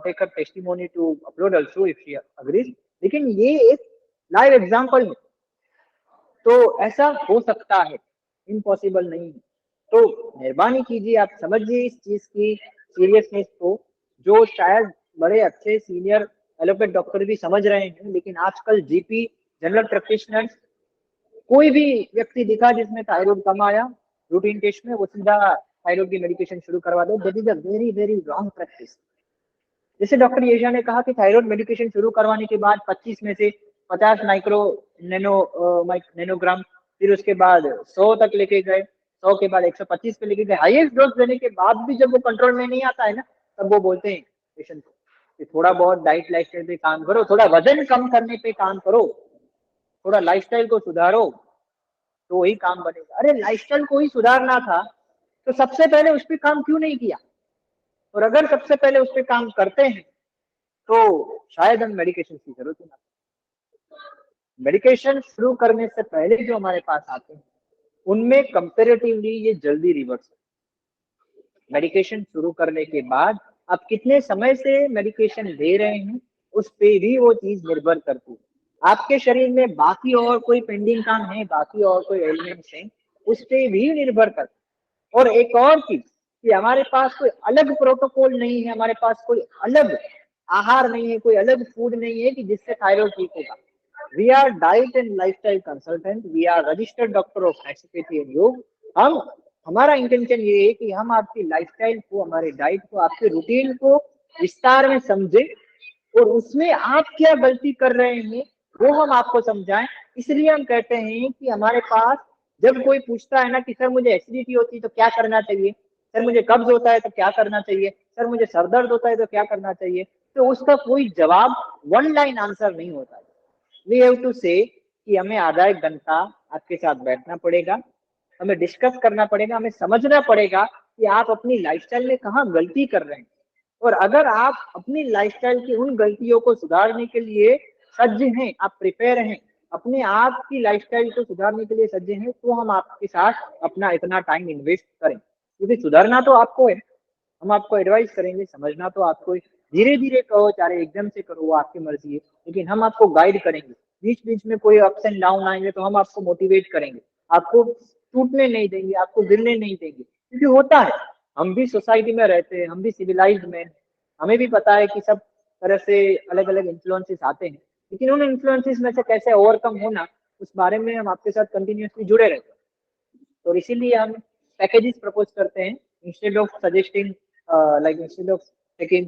take a testimony to upload also if she agrees. लेकिन ये एक लाइव एग्जांपल है, तो ऐसा हो सकता है, इम्पॉसिबल नहीं है। तो मेहरबानी कीजिए आप समझिए इस चीज की सीरियसनेस को, जो शायद बड़े अच्छे सीनियर एलोपैथ डॉक्टर भी समझ रहे हैं, लेकिन आजकल जीपी, जनरल प्रैक्टिशनर्स, कोई भी व्यक्ति दिखा जिसमें थायराइड कम आया रूटीन टेस्ट में, वो सीधा थायराइड की मेडिकेशन शुरू करवा दो, that is a very very wrong practice. जैसे डॉक्टर येजा ने कहा कि थायराइड मेडिकेशन शुरू करवाने के बाद 25 में से 50 नैनोग्राम, फिर उसके बाद 100 तक लेके गए, 100 के बाद 125 पे लेके गए। हाईएस्ट डोज देने के बाद भी जब वो कंट्रोल में नहीं आता है ना, तब वो बोलते हैं पेशेंट को कि थोड़ा बहुत डाइट लाइफस्टाइल पे काम करो, थोड़ा वजन कम करने पे काम करो, थोड़ा लाइफस्टाइल को सुधारो, तो वही काम बनेगा। अरे लाइफस्टाइल को ही सुधारना था तो सबसे पहले उस पर काम क्यों नहीं किया? और अगर सबसे पहले उस पर काम करते हैं तो शायद हम मेडिकेशन की जरूरत ही ना। मेडिकेशन शुरू करने से पहले जो हमारे पास आते हैं उनमें कंपेरेटिवली ये जल्दी रिवर्स। मेडिकेशन शुरू करने के बाद आप कितने समय से मेडिकेशन ले रहे हैं उस पे भी वो चीज निर्भर करती है। आपके शरीर में बाकी और कोई पेंडिंग काम है, बाकी और कोई एलिमेंट्स हैं, उस पे भी निर्भर करता है। और एक और चीज कि हमारे पास कोई अलग प्रोटोकॉल नहीं है, हमारे पास कोई अलग आहार नहीं है, कोई अलग फूड नहीं है कि जिससे थायराइड ठीक होगा। We are diet and lifestyle consultant, we are registered doctor of naturopathy and yoga. हमारा इंटेंशन ये है कि हम आपकी लाइफस्टाइल को, हमारे डाइट को, आपके रूटीन को विस्तार में समझे और उसमें आप क्या गलती कर रहे हैं वो हम आपको समझाएं। इसलिए हम कहते हैं कि हमारे पास जब कोई पूछता है ना कि सर मुझे एसिडिटी होती है तो क्या करना चाहिए, सर मुझे कब्ज होता है तो क्या करना चाहिए, सर मुझे सर दर्द होता है तो क्या करना चाहिए, तो उसका कोई जवाब वन लाइन आंसर नहीं होता है। वी हैव टू से कि हमें आधा एक घंटा आपके साथ बैठना पड़ेगा, हमें डिस्कस करना पड़ेगा, हमें समझना पड़ेगा कि आप अपनी लाइफस्टाइल में कहाँ गलती कर रहे हैं। और अगर आप अपनी लाइफस्टाइल की उन गलतियों को सुधारने के लिए सज्ज हैं, आप प्रिपेयर हैं, अपने आप की लाइफस्टाइल को सुधारने के लिए सज्ज हैं, तो हम आपके साथ अपना इतना टाइम इन्वेस्ट करें। क्योंकि सुधारना तो आपको है, हम आपको एडवाइस करेंगे, समझना तो आपको है। धीरे धीरे कहो, चाहे एकदम से करो, वो आपकी मर्जी है, लेकिन हम आपको गाइड करेंगे। बीच बीच में कोई अप्स एंड डाउन आएंगे तो हम आपको मोटिवेट करेंगे, आपको टूटने नहीं देंगे, आपको गिरने नहीं देंगे। क्योंकि होता है, हम भी सोसाइटी में रहते हैं, हम भी सिविलाइज्ड में, हमें भी पता है कि सब तरह से अलग अलग इन्फ्लुएंसेस आते हैं, लेकिन उन इन्फ्लुएंसेस में से कैसे ओवरकम होना, उस बारे में हम आपके साथ कंटिन्यूसली जुड़े रहते हैं। तो इसीलिए हम पैकेजेस प्रपोज करते हैं, instead of suggesting instead of taking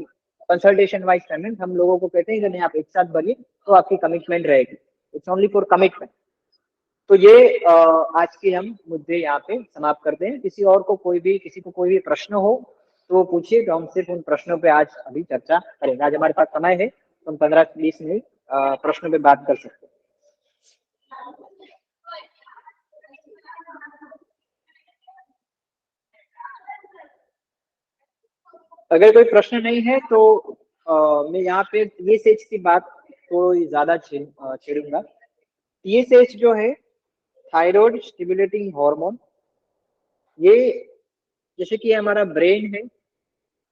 consultation wise payment, हम लोगों को कहते हैं कि नहीं आप एक साथ भरिए तो आपकी कमिटमेंट रहेगी, इट्स ओनली फॉर कमिटमेंट। तो ये आज के हम मुद्दे यहाँ पे समाप्त करते हैं। किसी को कोई भी प्रश्न हो तो वो पूछिए, तो हम सिर्फ उन प्रश्नों पे आज अभी चर्चा करेंगे। आज हमारे पास समय है तो हम 15-20 मिनट प्रश्नों पे बात कर सकते हैं। अगर कोई प्रश्न नहीं है तो मैं यहाँ पे TSH की बात को ज्यादा छेड़ूंगा। TSH जो है थायराइड स्टिमुलेटिंग हार्मोन, ये जैसे कि हमारा ब्रेन है,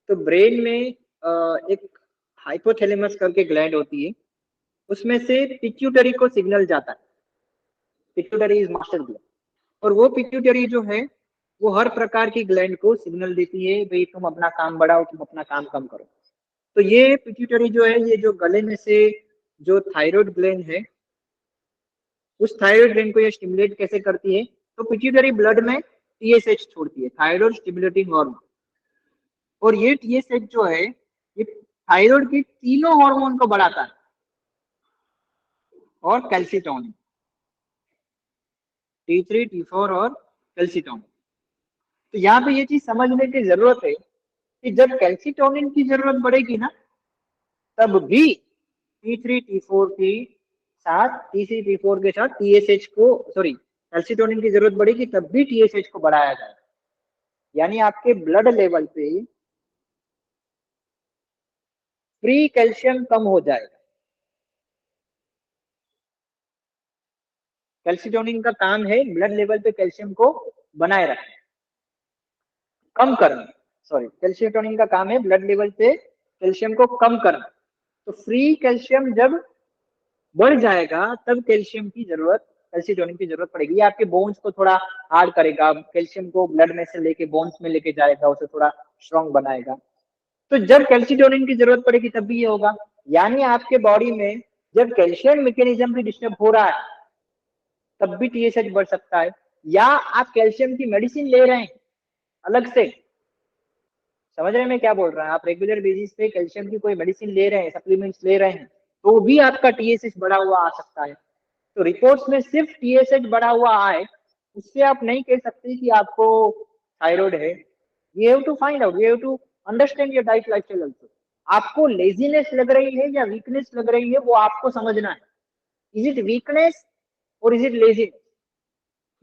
तो ब्रेन में एक हाइपोथैलेमस करके ग्लैंड होती है, उसमें से पिट्यूटरी को सिग्नल जाता है। पिट्यूटरी इज मास्टर ग्लैंड, और वो पिट्यूटरी जो है वो हर प्रकार की ग्लैंड को सिग्नल देती है, भाई तुम अपना काम बढ़ाओ, तुम अपना काम कम करो। तो ये पिट्यूटरी जो है, ये जो गले में से जो थायराइड ग्लैंड है, उस थायराइड ग्लैंड को ये स्टिमुलेट कैसे करती है, तो पिट्यूटरी ब्लड में TSH छोड़ती है, थायराइड स्टिमुलेटिंग हार्मोन। और ये TSH जो है ये थायराइड की तीनों हार्मोन को बढ़ाता है, और कैल्सिटोनिन, T3, T4 और कैल्सिटोनिन। तो यहाँ पे ये चीज समझने की जरूरत है कि जब कैल्सिटोनिन की जरूरत बढ़ेगी ना, तब भी T3, T4 के साथ T4 के साथ TSH को, सॉरी, कैल्सिटोनिन की जरूरत बढ़ेगी तब भी TSH को बढ़ाया जाए। यानी आपके ब्लड लेवल पे फ्री कैल्शियम कम हो जाएगा। कैल्सिटोनिन का काम है ब्लड लेवल पे कैल्शियम को बनाए रखना, कम करना। सॉरी, कैल्सिटोनिन का काम है ब्लड लेवल पे कैल्शियम को कम करना। तो फ्री कैल्शियम जब बढ़ जाएगा तब कैल्सिटोनिन की जरूरत पड़ेगी। ये आपके बोन्स को थोड़ा हार्ड करेगा, कैल्शियम को ब्लड में से लेके बोन्स में लेके जाएगा, उसे थोड़ा स्ट्रॉन्ग बनाएगा। तो जब कैल्सिटोनिन की जरूरत पड़ेगी तब भी ये होगा। यानी आपके बॉडी में जब कैल्शियम मैकेनिज्म भी डिस्टर्ब हो रहा है तब भी TSH बढ़ सकता है। या आप कैल्शियम की मेडिसिन ले रहे हैं, अलग से। समझ रहे हैं मैं क्या बोल रहा हूँ? आप रेगुलर बेसिस पे कैल्शियम की कोई मेडिसिन ले रहे हैं, सप्लीमेंट्स ले रहे हैं, तो भी आपका TSH बढ़ा हुआ आ सकता है। तो रिपोर्ट्स में सिर्फ TSH बढ़ा हुआ आए उससे आप नहीं कह सकते कि आपको थायराइड है। You have to find out, you have to understand your diet lifestyle also. आपको लेजीनेस लग रही है या वीकनेस लग रही है वो आपको समझना है। इज इट वीकनेस और इज इट लेजीनेस?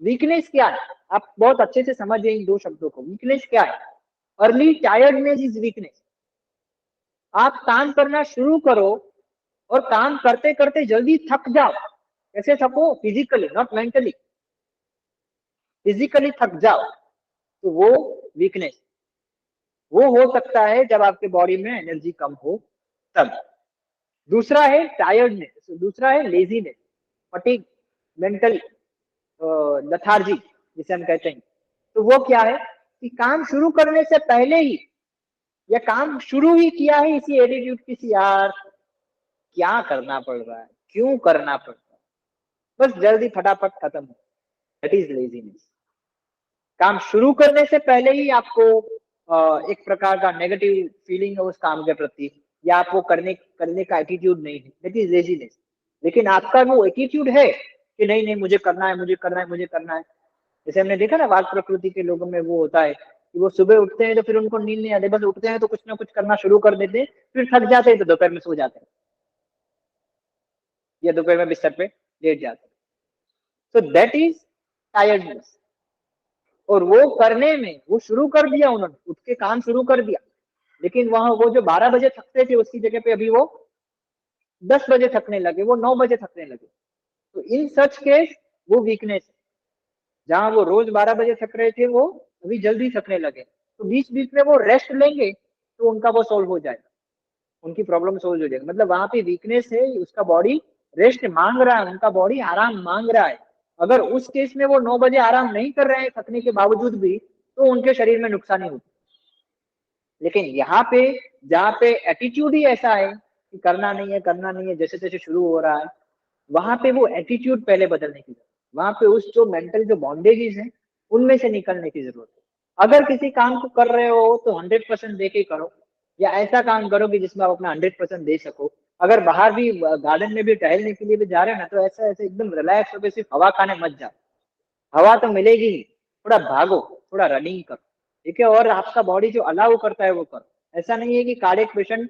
वीकनेस क्या है आप बहुत अच्छे से समझिए इन दो शब्दों को। वीकनेस क्या है? Early tiredness is weakness. आप काम करना शुरू करो और काम करते करते जल्दी थक जाओ। कैसे थको? Physically, not mentally. फिजिकली थक जाओ तो वो वीकनेस। वो हो सकता है जब आपके बॉडी में एनर्जी कम हो तब। दूसरा है टायर्डनेस, दूसरा है लेजीनेस, फटीग, मेंटल लथार्जी जिसे हम कहते हैं। तो वो क्या है कि काम शुरू करने से पहले ही या काम शुरू ही किया है इसी एटीट्यूड की सी, यार क्या करना पड़ रहा है, क्यों करना पड़ रहा है, बस जल्दी फटाफट खत्म हो। That is laziness. काम शुरू करने से पहले ही आपको एक प्रकार का नेगेटिव फीलिंग है उस काम के प्रति, या आपको करने का एटीट्यूड नहीं है, दैट इज लेजीनेस। लेकिन आपका वो एटीट्यूड है कि नहीं नहीं मुझे करना है, मुझे करना है, मुझे करना है। जैसे हमने देखा ना वाक प्रकृति के लोगों में वो होता है कि वो सुबह उठते हैं तो फिर उनको नींद नहीं आती, बस उठते हैं तो कुछ ना कुछ करना शुरू कर देते हैं, फिर थक जाते हैं तो दोपहर में सो जाते हैं या दोपहर में बिस्तर पे लेट जाते हैं। तो दैट इज टायर्डनेस। और वो करने में वो शुरू कर दिया, उन्होंने उठ के काम शुरू कर दिया, लेकिन वहां वो जो 12 बजे थकते थे उसकी जगह पे अभी वो 10 बजे थकने लगे, वो 9 बजे थकने लगे। तो इन सच केस वो वीकनेस है। जहां वो रोज 12 बजे थक रहे थे वो अभी जल्दी थकने लगे, तो बीच बीच में वो रेस्ट लेंगे तो उनका वो सोल्व हो जाएगा, उनकी प्रॉब्लम सोल्व हो जाएगी। मतलब वहां पे वीकनेस है, उसका बॉडी रेस्ट मांग रहा है, उनका बॉडी आराम मांग रहा है। अगर उस केस में वो 9 बजे आराम नहीं कर रहे हैं थकने के बावजूद भी, तो उनके शरीर में नुकसान ही होता। लेकिन यहाँ पे जहाँ पे एटीट्यूड ही ऐसा है कि करना नहीं है, करना नहीं है, जैसे तैसे शुरू हो रहा है, वहां पे वो एटीट्यूड पहले बदलने की जरूरत, वहां पे उस जो मेंटल जो बॉन्डेजेस हैं उनमें से निकलने की जरूरत है। अगर किसी काम को कर रहे हो तो 100% दे के करो, या ऐसा काम करो कि जिसमें आप अपना 100% दे सको। अगर बाहर भी गार्डन में भी टहलने के लिए भी जा रहे हैं ना, तो ऐसा ऐसे एकदम रिलैक्स होकर सिर्फ हवा खाने मत जाओ। हवा तो मिलेगी ही, थोड़ा भागो, थोड़ा रनिंग करो, ठीक है, और आपका बॉडी जो अलाउ करता है वो करो। ऐसा नहीं है कि कार्डियक पेशेंट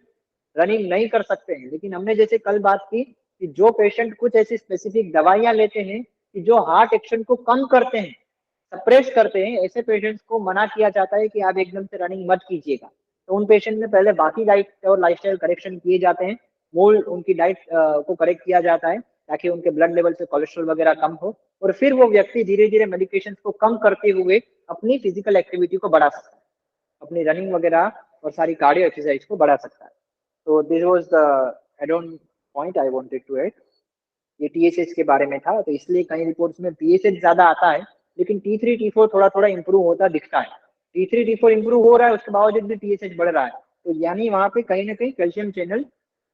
रनिंग नहीं कर सकते हैं, लेकिन हमने जैसे कल बात की कि जो पेशेंट कुछ ऐसी स्पेसिफिक दवाइयां लेते हैं कि जो हार्ट एक्शन को कम करते हैं, सप्रेस करते हैं, ऐसे पेशेंट्स को मना किया जाता है कि आप एकदम से रनिंग मत कीजिएगा। तो उन पेशेंट में पहले बाकी डाइट और लाइफस्टाइल करेक्शन किए जाते हैं, मूल उनकी डाइट को करेक्ट किया जाता है ताकि उनके ब्लड लेवल से कोलेस्ट्रॉल वगैरह कम हो, और फिर वो व्यक्ति धीरे धीरे मेडिकेशन को कम करते हुए अपनी फिजिकल एक्टिविटी को बढ़ा सकता है, अपनी रनिंग वगैरह और सारी कार्डियो एक्सरसाइज को बढ़ा सकता है। तो this was the add on point I wanted to add. ये TSH के बारे में था, तो इसलिए कई रिपोर्ट्स में TSH ज्यादा आता है, लेकिन T3 T4 थोड़ा थोड़ा इंप्रूव होता दिखता है। T3 T4 इंप्रूव हो रहा है, उसके बावजूद भी TSH बढ़ रहा है, तो यानी वहां पे कहीं ना कहीं कैल्शियम चैनल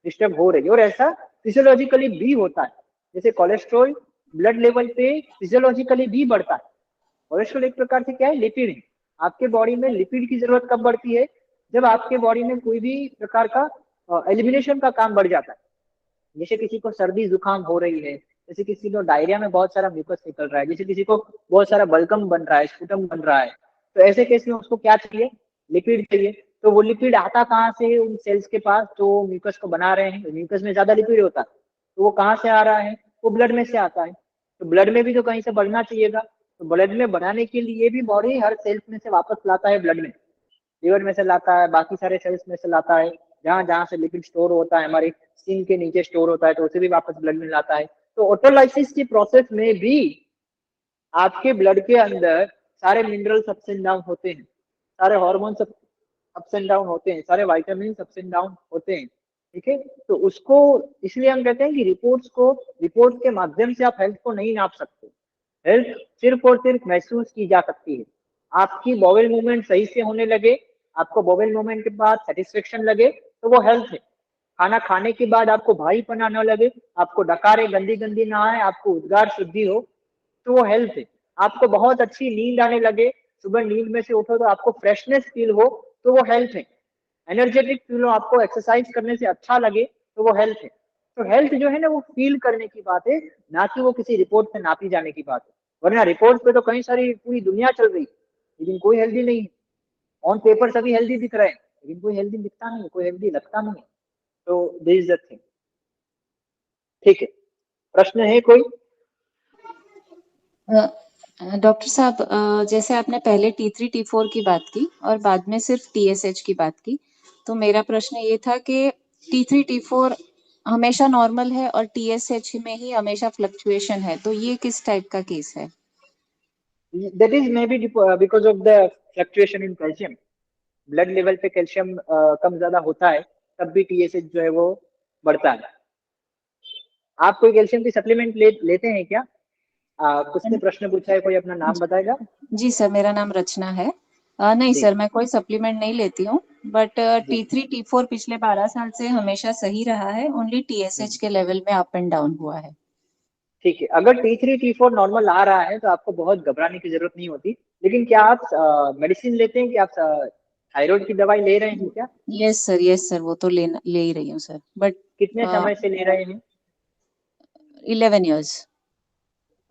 डिस्टर्ब हो रही है। और ऐसा फिजियोलॉजिकली भी होता है, जैसे कोलेस्ट्रॉल ब्लड लेवल पे फिजियोलॉजिकली भी बढ़ता है। कोलेस्ट्रॉल एक प्रकार से क्या है, लिपिड है। आपके बॉडी में लिपिड की जरूरत कब बढ़ती है? जब आपके बॉडी में कोई भी प्रकार का एलिमिनेशन का काम बढ़ जाता है। जैसे किसी को सर्दी जुकाम हो रही है, जैसे किसी को डायरिया में बहुत सारा म्यूकस निकल रहा है, जैसे किसी को बहुत सारा बल्कम बन रहा है, स्पुटम बन रहा है, तो ऐसे केस में उसको क्या चाहिए? लिपिड चाहिए। तो वो लिपिड आता कहाँ से है? उन सेल्स के पास जो म्यूकस को बना रहे हैं, म्यूकस में ज्यादा लिपिड होता है, तो वो कहाँ से आ रहा है? वो ब्लड में से आता है। तो ब्लड में भी तो कहीं से बढ़ना चाहिएगा, तो ब्लड में बढ़ाने के लिए भी बॉडी हर सेल्स में से वापस लाता है ब्लड में, लीवर में से लाता है, बाकी सारे सेल्स में से लाता है, जहां जहां से लिपिड स्टोर होता है, हमारी स्किन के नीचे स्टोर होता है, तो उसे भी वापस ब्लड में लाता है। तो ऑटोलाइसिस की प्रोसेस में भी आपके ब्लड के अंदर सारे मिनरल्स अप्स एंड डाउन होते हैं, सारे हॉर्मोन्स अप्स एंड डाउन होते हैं, सारे वाइटामिन अप्स एंड डाउन होते हैं, ठीक है। तो उसको इसलिए हम कहते हैं कि रिपोर्ट के माध्यम से आप हेल्थ को नहीं नाप सकते। हेल्थ सिर्फ और सिर्फ महसूस की जा सकती है। आपकी बॉवेल मूवमेंट सही से होने लगे, आपको बॉवेल मूवमेंट के बाद सेटिस्फेक्शन लगे, तो वो हेल्थ है। खाना खाने के बाद आपको भारीपना न लगे, आपको डकारें गंदी गंदी ना आए, आपको उद्गार शुद्धि हो, तो वो हेल्थ है। आपको बहुत अच्छी नींद आने लगे, सुबह नींद में से उठो तो आपको फ्रेशनेस फील हो, तो वो हेल्थ है। एनर्जेटिक फील हो, आपको एक्सरसाइज करने से अच्छा लगे, तो वो हेल्थ है। तो हेल्थ जो है ना, वो फील करने की बात है, ना कि वो किसी रिपोर्ट से नापी जाने की बात है। वरना रिपोर्ट पे तो कई सारी पूरी दुनिया चल रही, लेकिन कोई हेल्दी नहीं है। ऑन पेपर सभी हेल्दी दिख रहे हैं, लेकिन कोई हेल्दी दिखता नहीं है, कोई हेल्दी लगता नहीं है। तो दिस इज द थिंग। ठीक है, प्रश्न है कोई? डॉक्टर साहब, जैसे आपने पहले T3 T4 की बात की और बाद में सिर्फ TSH की बात की, तो मेरा प्रश्न ये था कि T3 T4 हमेशा नॉर्मल है और TSH में ही हमेशा फ्लक्चुएशन है, तो ये किस टाइप का केस है? That is maybe because of the fluctuation in calcium. Blood level पे कैल्शियम कम ज्यादा होता है, तब भी टीएसएच जो है वो बढ़ता है। आप कोई कैल्शियम की सप्लीमेंट लेते हैं क्या? किसने प्रश्न पूछा है, कोई अपना नाम बताएगा? जी सर, मेरा नाम रचना है। नहीं जी सर, मैं कोई सप्लीमेंट नहीं लेती हूँ, बट जी। T3 T4 पिछले 12 साल से हमेशा सही रहा है, ओनली TSH के लेवल में अप एंड डाउन हुआ है। ठीक है, अगर T3 T4 नॉर्मल आ रहा है तो आपको बहुत घबराने की जरूरत नहीं होती। लेकिन क्या आप मेडिसिन लेते हैं? क्या आप थायराइड की दवाई ले रहे हैं क्या? यस सर, वो तो ले ही रही हूँ सर, बट कितने समय से ले रहे हैं? 11 years।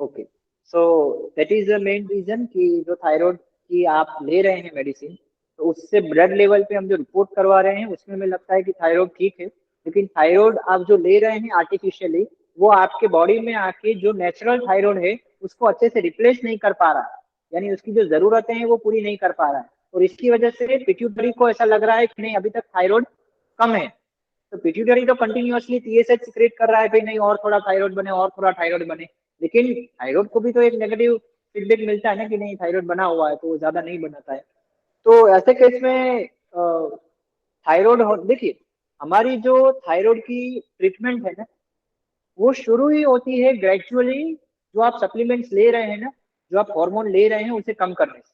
Okay, so that is the main reason कि जो थायराइड की आप ले रहे हैं मेडिसिन, तो उससे ब्लड लेवल पे हम जो रिपोर्ट करवा रहे हैं उसमें हमें लगता है कि थायराइड ठीक है। लेकिन थायराइड आप जो ले रहे हैं आर्टिफिशियली, वो आपके बॉडी में आके जो नेचुरल थायराइड है उसको अच्छे से रिप्लेस नहीं कर पा रहा है, यानी उसकी जो जरूरतें हैं वो पूरी नहीं कर पा रहा है। और इसकी वजह से पिट्यूटरी को ऐसा लग रहा है कि नहीं, अभी तक थायराइड कम है। तो पिट्यूटरी तो कंटिन्यूअसली टीएसएच सीक्रेट कर रहा है कि नहीं और थोड़ा थायराइड बने, और थोड़ा थायराइड बने। लेकिन थायराइड को भी तो एक नेगेटिव फीडबैक मिलता है ना कि नहीं थायराइड बना हुआ है, तो वो ज्यादा नहीं बनाता है। तो ऐसे केस में थायराइड, देखिए हमारी जो थायराइड की ट्रीटमेंट है ना, वो शुरू ही होती है ग्रेजुअली, जो आप सप्लीमेंट्स ले रहे हैं ना, जो आप हार्मोन ले रहे हैं उसे कम करने से।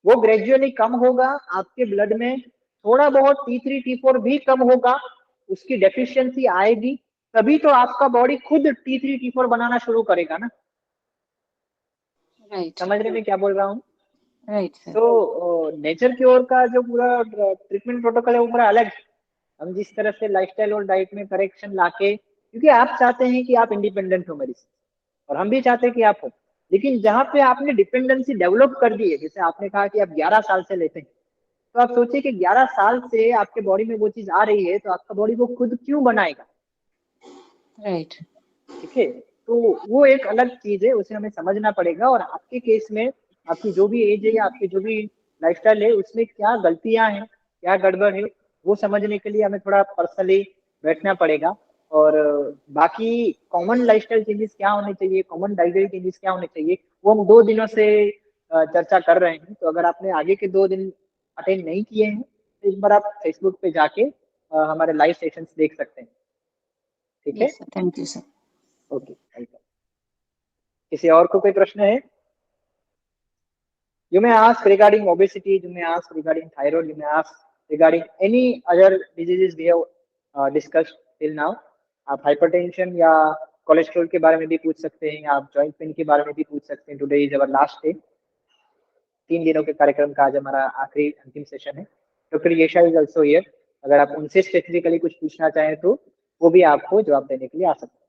वो ग्रेजुअली कम होगा, आपके ब्लड में थोड़ा बहुत T3 T4 भी कम होगा, उसकी डेफिशिएंसी आएगी, तभी तो आपका बॉडी खुद T3 T4 बनाना शुरू करेगा ना। राइट समझ रहे मैं क्या बोल रहा हूँ? Right sir. तो नेचर क्योर का जो पूरा ट्रीटमेंट प्रोटोकॉल है वो पूरा अलग है। हम जिस तरह से लाइफस्टाइल और डाइट में करेक्शन लाके, क्योंकि आप चाहते हैं कि आप इंडिपेंडेंट हो मेरी से, और हम भी चाहते हैं कि आप हो। लेकिन जहाँ पे आपने डिपेंडेंसी डेवलप कर दी है, जैसे आपने कहा कि आप 11 साल से लेते हैं, तो आप सोचिए कि 11 साल से आपके बॉडी में वो चीज आ रही है, तो आपका बॉडी वो खुद क्यों बनाएगा? राइट ठीक है, तो वो एक अलग चीज है, उसे हमें समझना पड़ेगा। और आपके केस में आपकी जो भी एज है या आपकी जो भी लाइफस्टाइल है, उसमें क्या गलतियां हैं, क्या गड़बड़ है, वो समझने के लिए हमें थोड़ा पर्सनली बैठना पड़ेगा। और बाकी कॉमन लाइफस्टाइल चेंजेस क्या होने चाहिए, कॉमन डाइटरी चेंजेस क्या होने चाहिए, वो हम 2 दिनों से चर्चा कर रहे हैं। तो अगर आपने आगे के 2 दिन अटेंड नहीं किए हैं, तो एक बार आप फेसबुक पे जाके हमारे लाइव सेशंस देख सकते हैं। ठीक है, yes sir, thank you sir. Okay, welcome. किसी और को कोई प्रश्न है? You may ask regarding obesity, you may ask regarding thyroid, you may ask regarding any other diseases we have discussed till now. आप हाइपरटेंशन या कोलेस्ट्रॉल के बारे में भी पूछ सकते हैं, आप जॉइंट पेन के बारे में भी पूछ सकते हैं। Today is our last day, 3 दिनों के कार्यक्रम का आज हमारा आखिरी अंतिम सेशन है। डॉक्टर येशा इज ऑल्सो हियर, अगर आप उनसे स्पेसिफिकली कुछ पूछना चाहें तो वो भी आपको जवाब देने के लिए आ सकते हैं।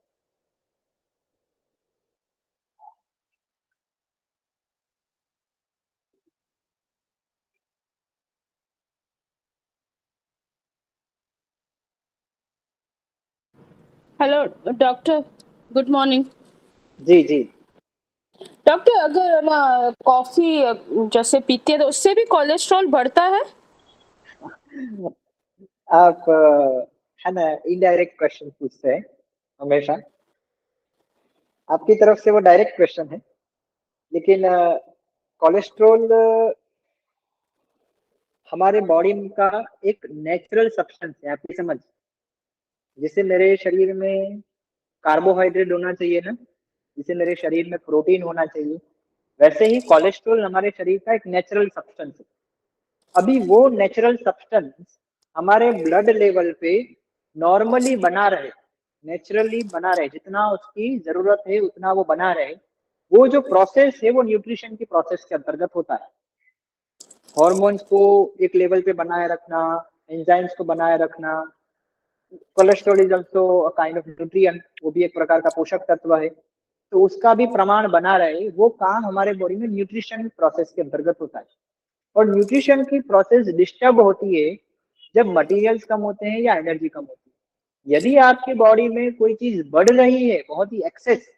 Hello doctor, good morning. जी जी। डॉक्टर, अगर ना कॉफी जैसे पीते हैं तो उससे भी कोलेस्ट्रॉल बढ़ता है? आप है ना इनडायरेक्ट क्वेश्चन पूछते हैं हमेशा। आपकी तरफ से वो डायरेक्ट क्वेश्चन है, लेकिन कोलेस्ट्रॉल हमारे बॉडी का एक नेचुरल सब्सटेंस है, आप ये समझ। जैसे मेरे शरीर में कार्बोहाइड्रेट होना चाहिए ना, जैसे मेरे शरीर में प्रोटीन होना चाहिए, वैसे ही कोलेस्ट्रॉल हमारे शरीर का एक नेचुरल सब्सटेंस है। अभी वो नेचुरल सब्सटेंस हमारे ब्लड लेवल पे नॉर्मली बना रहे, नेचुरली बना रहे, जितना उसकी जरूरत है उतना वो बना रहे, वो जो प्रोसेस है वो न्यूट्रिशन की प्रोसेस के अंतर्गत होता है। हॉर्मोन्स को एक लेवल पे बनाए रखना, एंजाइम्स को बनाए रखना, cholesterol is also a kind of nutrient, वो भी एक प्रकार का पोषक तत्व है, तो उसका भी प्रमाण बना रहे, वो काम हमारे बॉडी में न्यूट्रिशन प्रोसेस के अंतर्गत होता है। और न्यूट्रिशन की प्रोसेस डिस्टर्ब होती है जब मटेरियल्स कम होते हैं या एनर्जी कम होती है। यदि आपकी बॉडी में कोई चीज बढ़ रही है बहुत ही एक्सेस,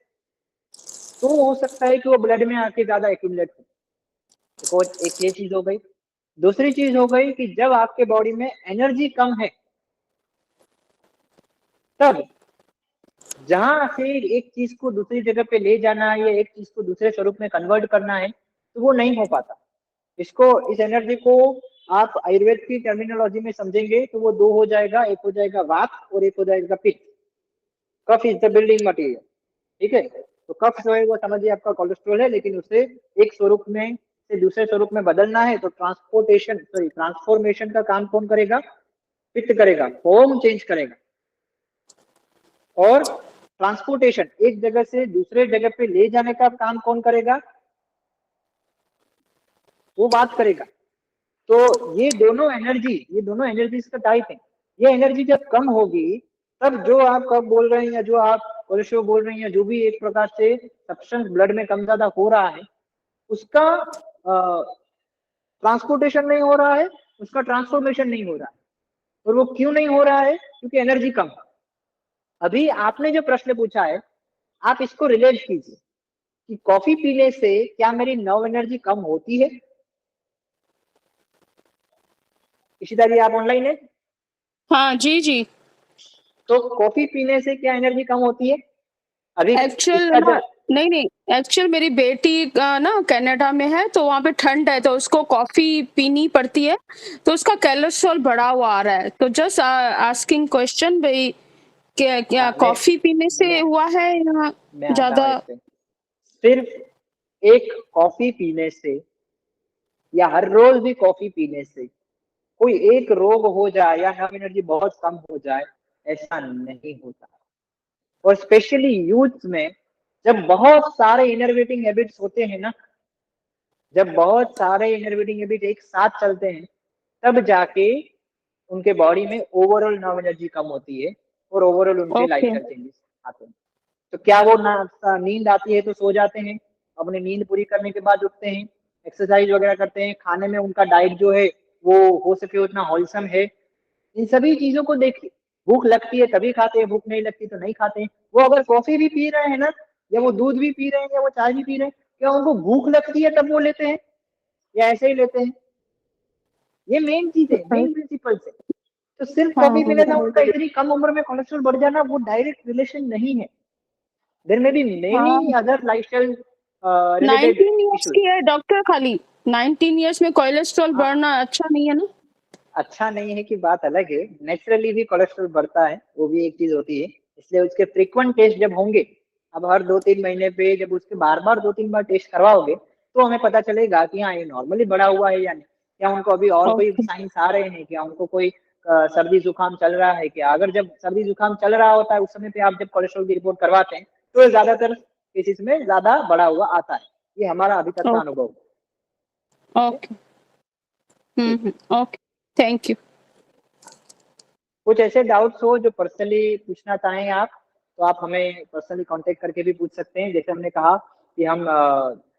तो हो सकता है कि वो ब्लड में आके ज्यादा एक्यूमुलेट हो। देखो, एक ये चीज हो गई। दूसरी चीज हो गई कि जब आपके बॉडी में एनर्जी कम है, तब जहां से एक चीज को दूसरी जगह पे ले जाना है या एक चीज को दूसरे स्वरूप में कन्वर्ट करना है, तो वो नहीं हो पाता। इस एनर्जी को आप आयुर्वेद की टर्मिनोलॉजी में समझेंगे तो वो दो हो जाएगा, एक हो जाएगा वात और एक हो जाएगा पित्त। कफ इज द बिल्डिंग मटेरियल, ठीक है। तो कफ जो है वो समझिए आपका कोलेस्ट्रॉल है, लेकिन उसे एक स्वरूप में से दूसरे स्वरूप में बदलना है, तो ट्रांसफॉर्मेशन का काम कौन करेगा? पित्त करेगा, फॉर्म चेंज करेगा। और ट्रांसपोर्टेशन, एक जगह से दूसरे जगह पे ले जाने का काम कौन करेगा? वो बात करेगा। तो ये दोनों एनर्जीज का टाइप है। ये एनर्जी जब कम होगी, तब जो आप कब बोल रहे हैं या जो आप कोलेस्ट्रॉल बोल रहे हैं या जो भी एक प्रकार से सब्सटेंस ब्लड में कम ज्यादा हो रहा है, उसका ट्रांसपोर्टेशन नहीं हो रहा है, उसका ट्रांसफॉर्मेशन नहीं हो रहा है। और वो क्यों नहीं हो रहा है? क्योंकि एनर्जी कम है। अभी आपने जो प्रश्न पूछा है, आप इसको रिलेट कीजिए कि कॉफी पीने से क्या मेरी नर्व एनर्जी कम होती है? इशिता जी, आप ऑनलाइन है? हाँ जी जी। तो कॉफी पीने से क्या एनर्जी कम होती है? अभी एक्चुअल इसका ना, नहीं नहीं, एक्चुअल मेरी बेटी ना कनाडा में है, तो वहाँ पे ठंड है, तो उसको कॉफी पीनी पड़ती है, तो उसका कोलेस्ट्रॉल बढ़ा हुआ आ रहा है। तो जस्ट आस्किंग क्वेश्चन भाई, क्या क्या हाँ, कॉफी पीने से मैं हुआ है या मैं आता हूँ ज्यादा? इस पे। सिर्फ एक कॉफी पीने से या हर रोज भी कॉफी पीने से कोई एक रोग हो जाए या नर्व एनर्जी बहुत कम हो जाए, ऐसा नहीं होता। और स्पेशली यूथ में जब बहुत सारे इनर्वेटिंग हैबिट्स होते हैं ना, जब बहुत सारे इनर्वेटिंग हैबिट एक साथ चलते हैं, तब जाके उनके बॉडी में ओवरऑल नर्व एनर्जी कम होती है और ओवरऑल उनके ओके। लाइफस्टाइल चेंजेस आते हैं। तो क्या वो नींद आती है तो सो जाते हैं, अपनी नींद पूरी करने के बाद उठते हैं, एक्सरसाइज वगैरह करते हैं, खाने में उनका डाइट जो है वो हो सके उतना होलसम है, इन सभी चीजों को देखिए। भूख लगती है तभी खाते हैं, भूख नहीं लगती तो नहीं खाते हैं। वो अगर कॉफी भी पी रहे हैं ना, या वो दूध भी पी रहे हैं, या वो चाय भी पी रहे हैं, क्या उनको भूख लगती है तब वो लेते हैं या ऐसे ही लेते हैं? ये मेन चीज है, मेन प्रिंसिपल्स है। तो सिर्फ कॉफी हाँ पीने से उनका इतनी कम उम्र में कोलेस्ट्रॉल बढ़ जाना, वो डायरेक्ट रिलेशन नहीं है। देयर मे बी हाँ। Many other lifestyle related 19 years issues. की है डॉक्टर, खाली 19 इयर्स में कोलेस्ट्रॉल बढ़ना अच्छा नहीं है ना? अच्छा नहीं है कि बात अलग है, नेचुरली भी कोलेस्ट्रॉल बढ़ता है, वो भी एक चीज होती है। इसलिए उसके फ्रीक्वेंट टेस्ट जब होंगे, अब हर 2-3 महीने पे जब उसके बार बार 2-3 बार टेस्ट करवाओगे, तो हमें पता चलेगा कि हाँ ये नॉर्मली बढ़ा हुआ है या नहीं, या उनको अभी और कोई ओके। साइंस आ रहे हैं, क्या उनको कोई सर्दी जुकाम चल रहा है क्या। अगर जब सर्दी जुकाम चल रहा होता है उस समय पे आप जब कोलेस्ट्रॉल की रिपोर्ट करवाते हैं, तो ज्यादातर केसेस में ज्यादा बढ़ा हुआ आता है। ये हमारा अभी तक का अनुभव है। ओके। Okay, thank you. कुछ ऐसे डाउट्स हो जो पर्सनली पूछना चाहें आप, तो आप हमें पर्सनली कांटेक्ट करके भी पूछ सकते हैं। जैसे हमने कहा कि हम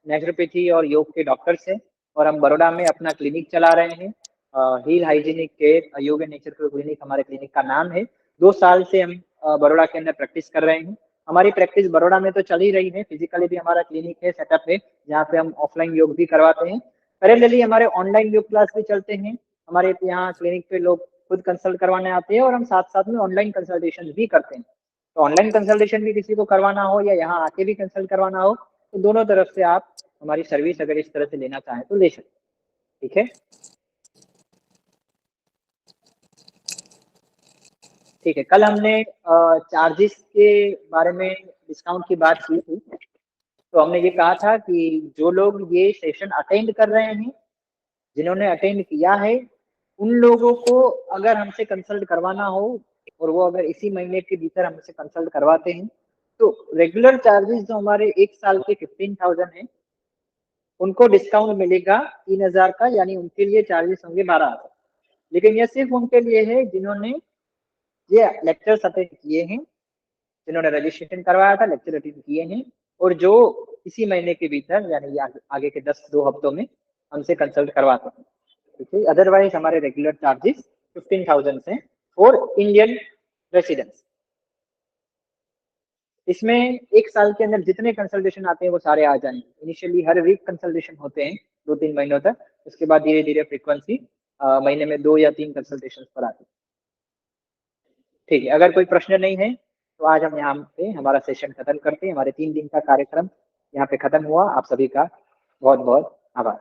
नेचुरोपैथी और योग के डॉक्टर्स हैं, और हम बड़ौदा में अपना क्लिनिक चला रहे हैं, हील हाइजीनिक केयर योग एंड नेचर केयर क्लिनिक हमारे क्लिनिक का नाम है। 2 साल से हम बड़ौदा के अंदर प्रैक्टिस कर रहे हैं। हमारी प्रैक्टिस बड़ौदा में तो चल ही रही है, फिजिकली भी हमारा क्लिनिक है, सेटअप है, जहाँ पे हम ऑफलाइन योग भी करवाते हैं। पैरेलली हमारे ऑनलाइन योग क्लास भी चलते हैं। हमारे यहाँ क्लिनिक पे लोग खुद कंसल्ट करवाने आते हैं, और हम साथ साथ में ऑनलाइन कंसल्टेशन भी करते हैं। तो ऑनलाइन कंसल्टेशन भी किसी को करवाना हो या यहाँ आके भी कंसल्ट करवाना हो, तो दोनों तरफ से आप हमारी सर्विस अगर इस तरह से लेना चाहें तो ले सकते हैं। ठीक है, ठीक है। कल हमने चार्जेस के बारे में, डिस्काउंट की बात की थी। तो हमने ये कहा था कि जो लोग ये सेशन अटेंड कर रहे हैं, जिन्होंने अटेंड किया है, उन लोगों को अगर हमसे कंसल्ट करवाना हो, और वो अगर इसी महीने के भीतर हमसे कंसल्ट करवाते हैं, तो रेगुलर चार्जेस जो हमारे एक साल के 15,000 है, उनको डिस्काउंट मिलेगा 3,000 का, यानी उनके लिए चार्जेस होंगे 12,000। लेकिन यह सिर्फ उनके लिए है जिन्होंने ये लेक्चर्स अटेंड किए हैं, जिन्होंने रजिस्ट्रेशन करवाया था, लेक्चर अटेंड किए हैं, और जो इसी महीने के भीतर यानी आगे के 2 हफ्तों में हमसे कंसल्ट करवाते हैं। ठीक है, अदरवाइज हमारे रेगुलर चार्जेस 15,000 हैं और इंडियन रेसिडेंट्स। इसमें एक साल के अंदर जितने कंसल्टेशन आते हैं वो सारे आ जाएंगे। इनिशियली हर वीक कंसल्टेशन होते हैं 2-3 महीनों तक, उसके बाद धीरे धीरे फ्रीक्वेंसी महीने में 2 या 3 कंसल्टेशन पर आती है। ठीक है, अगर कोई प्रश्न नहीं है तो आज हम यहाँ पे हमारा सेशन खत्म करते हैं। हमारे 3 दिन का कार्यक्रम यहाँ पे खत्म हुआ। आप सभी का बहुत बहुत आभार।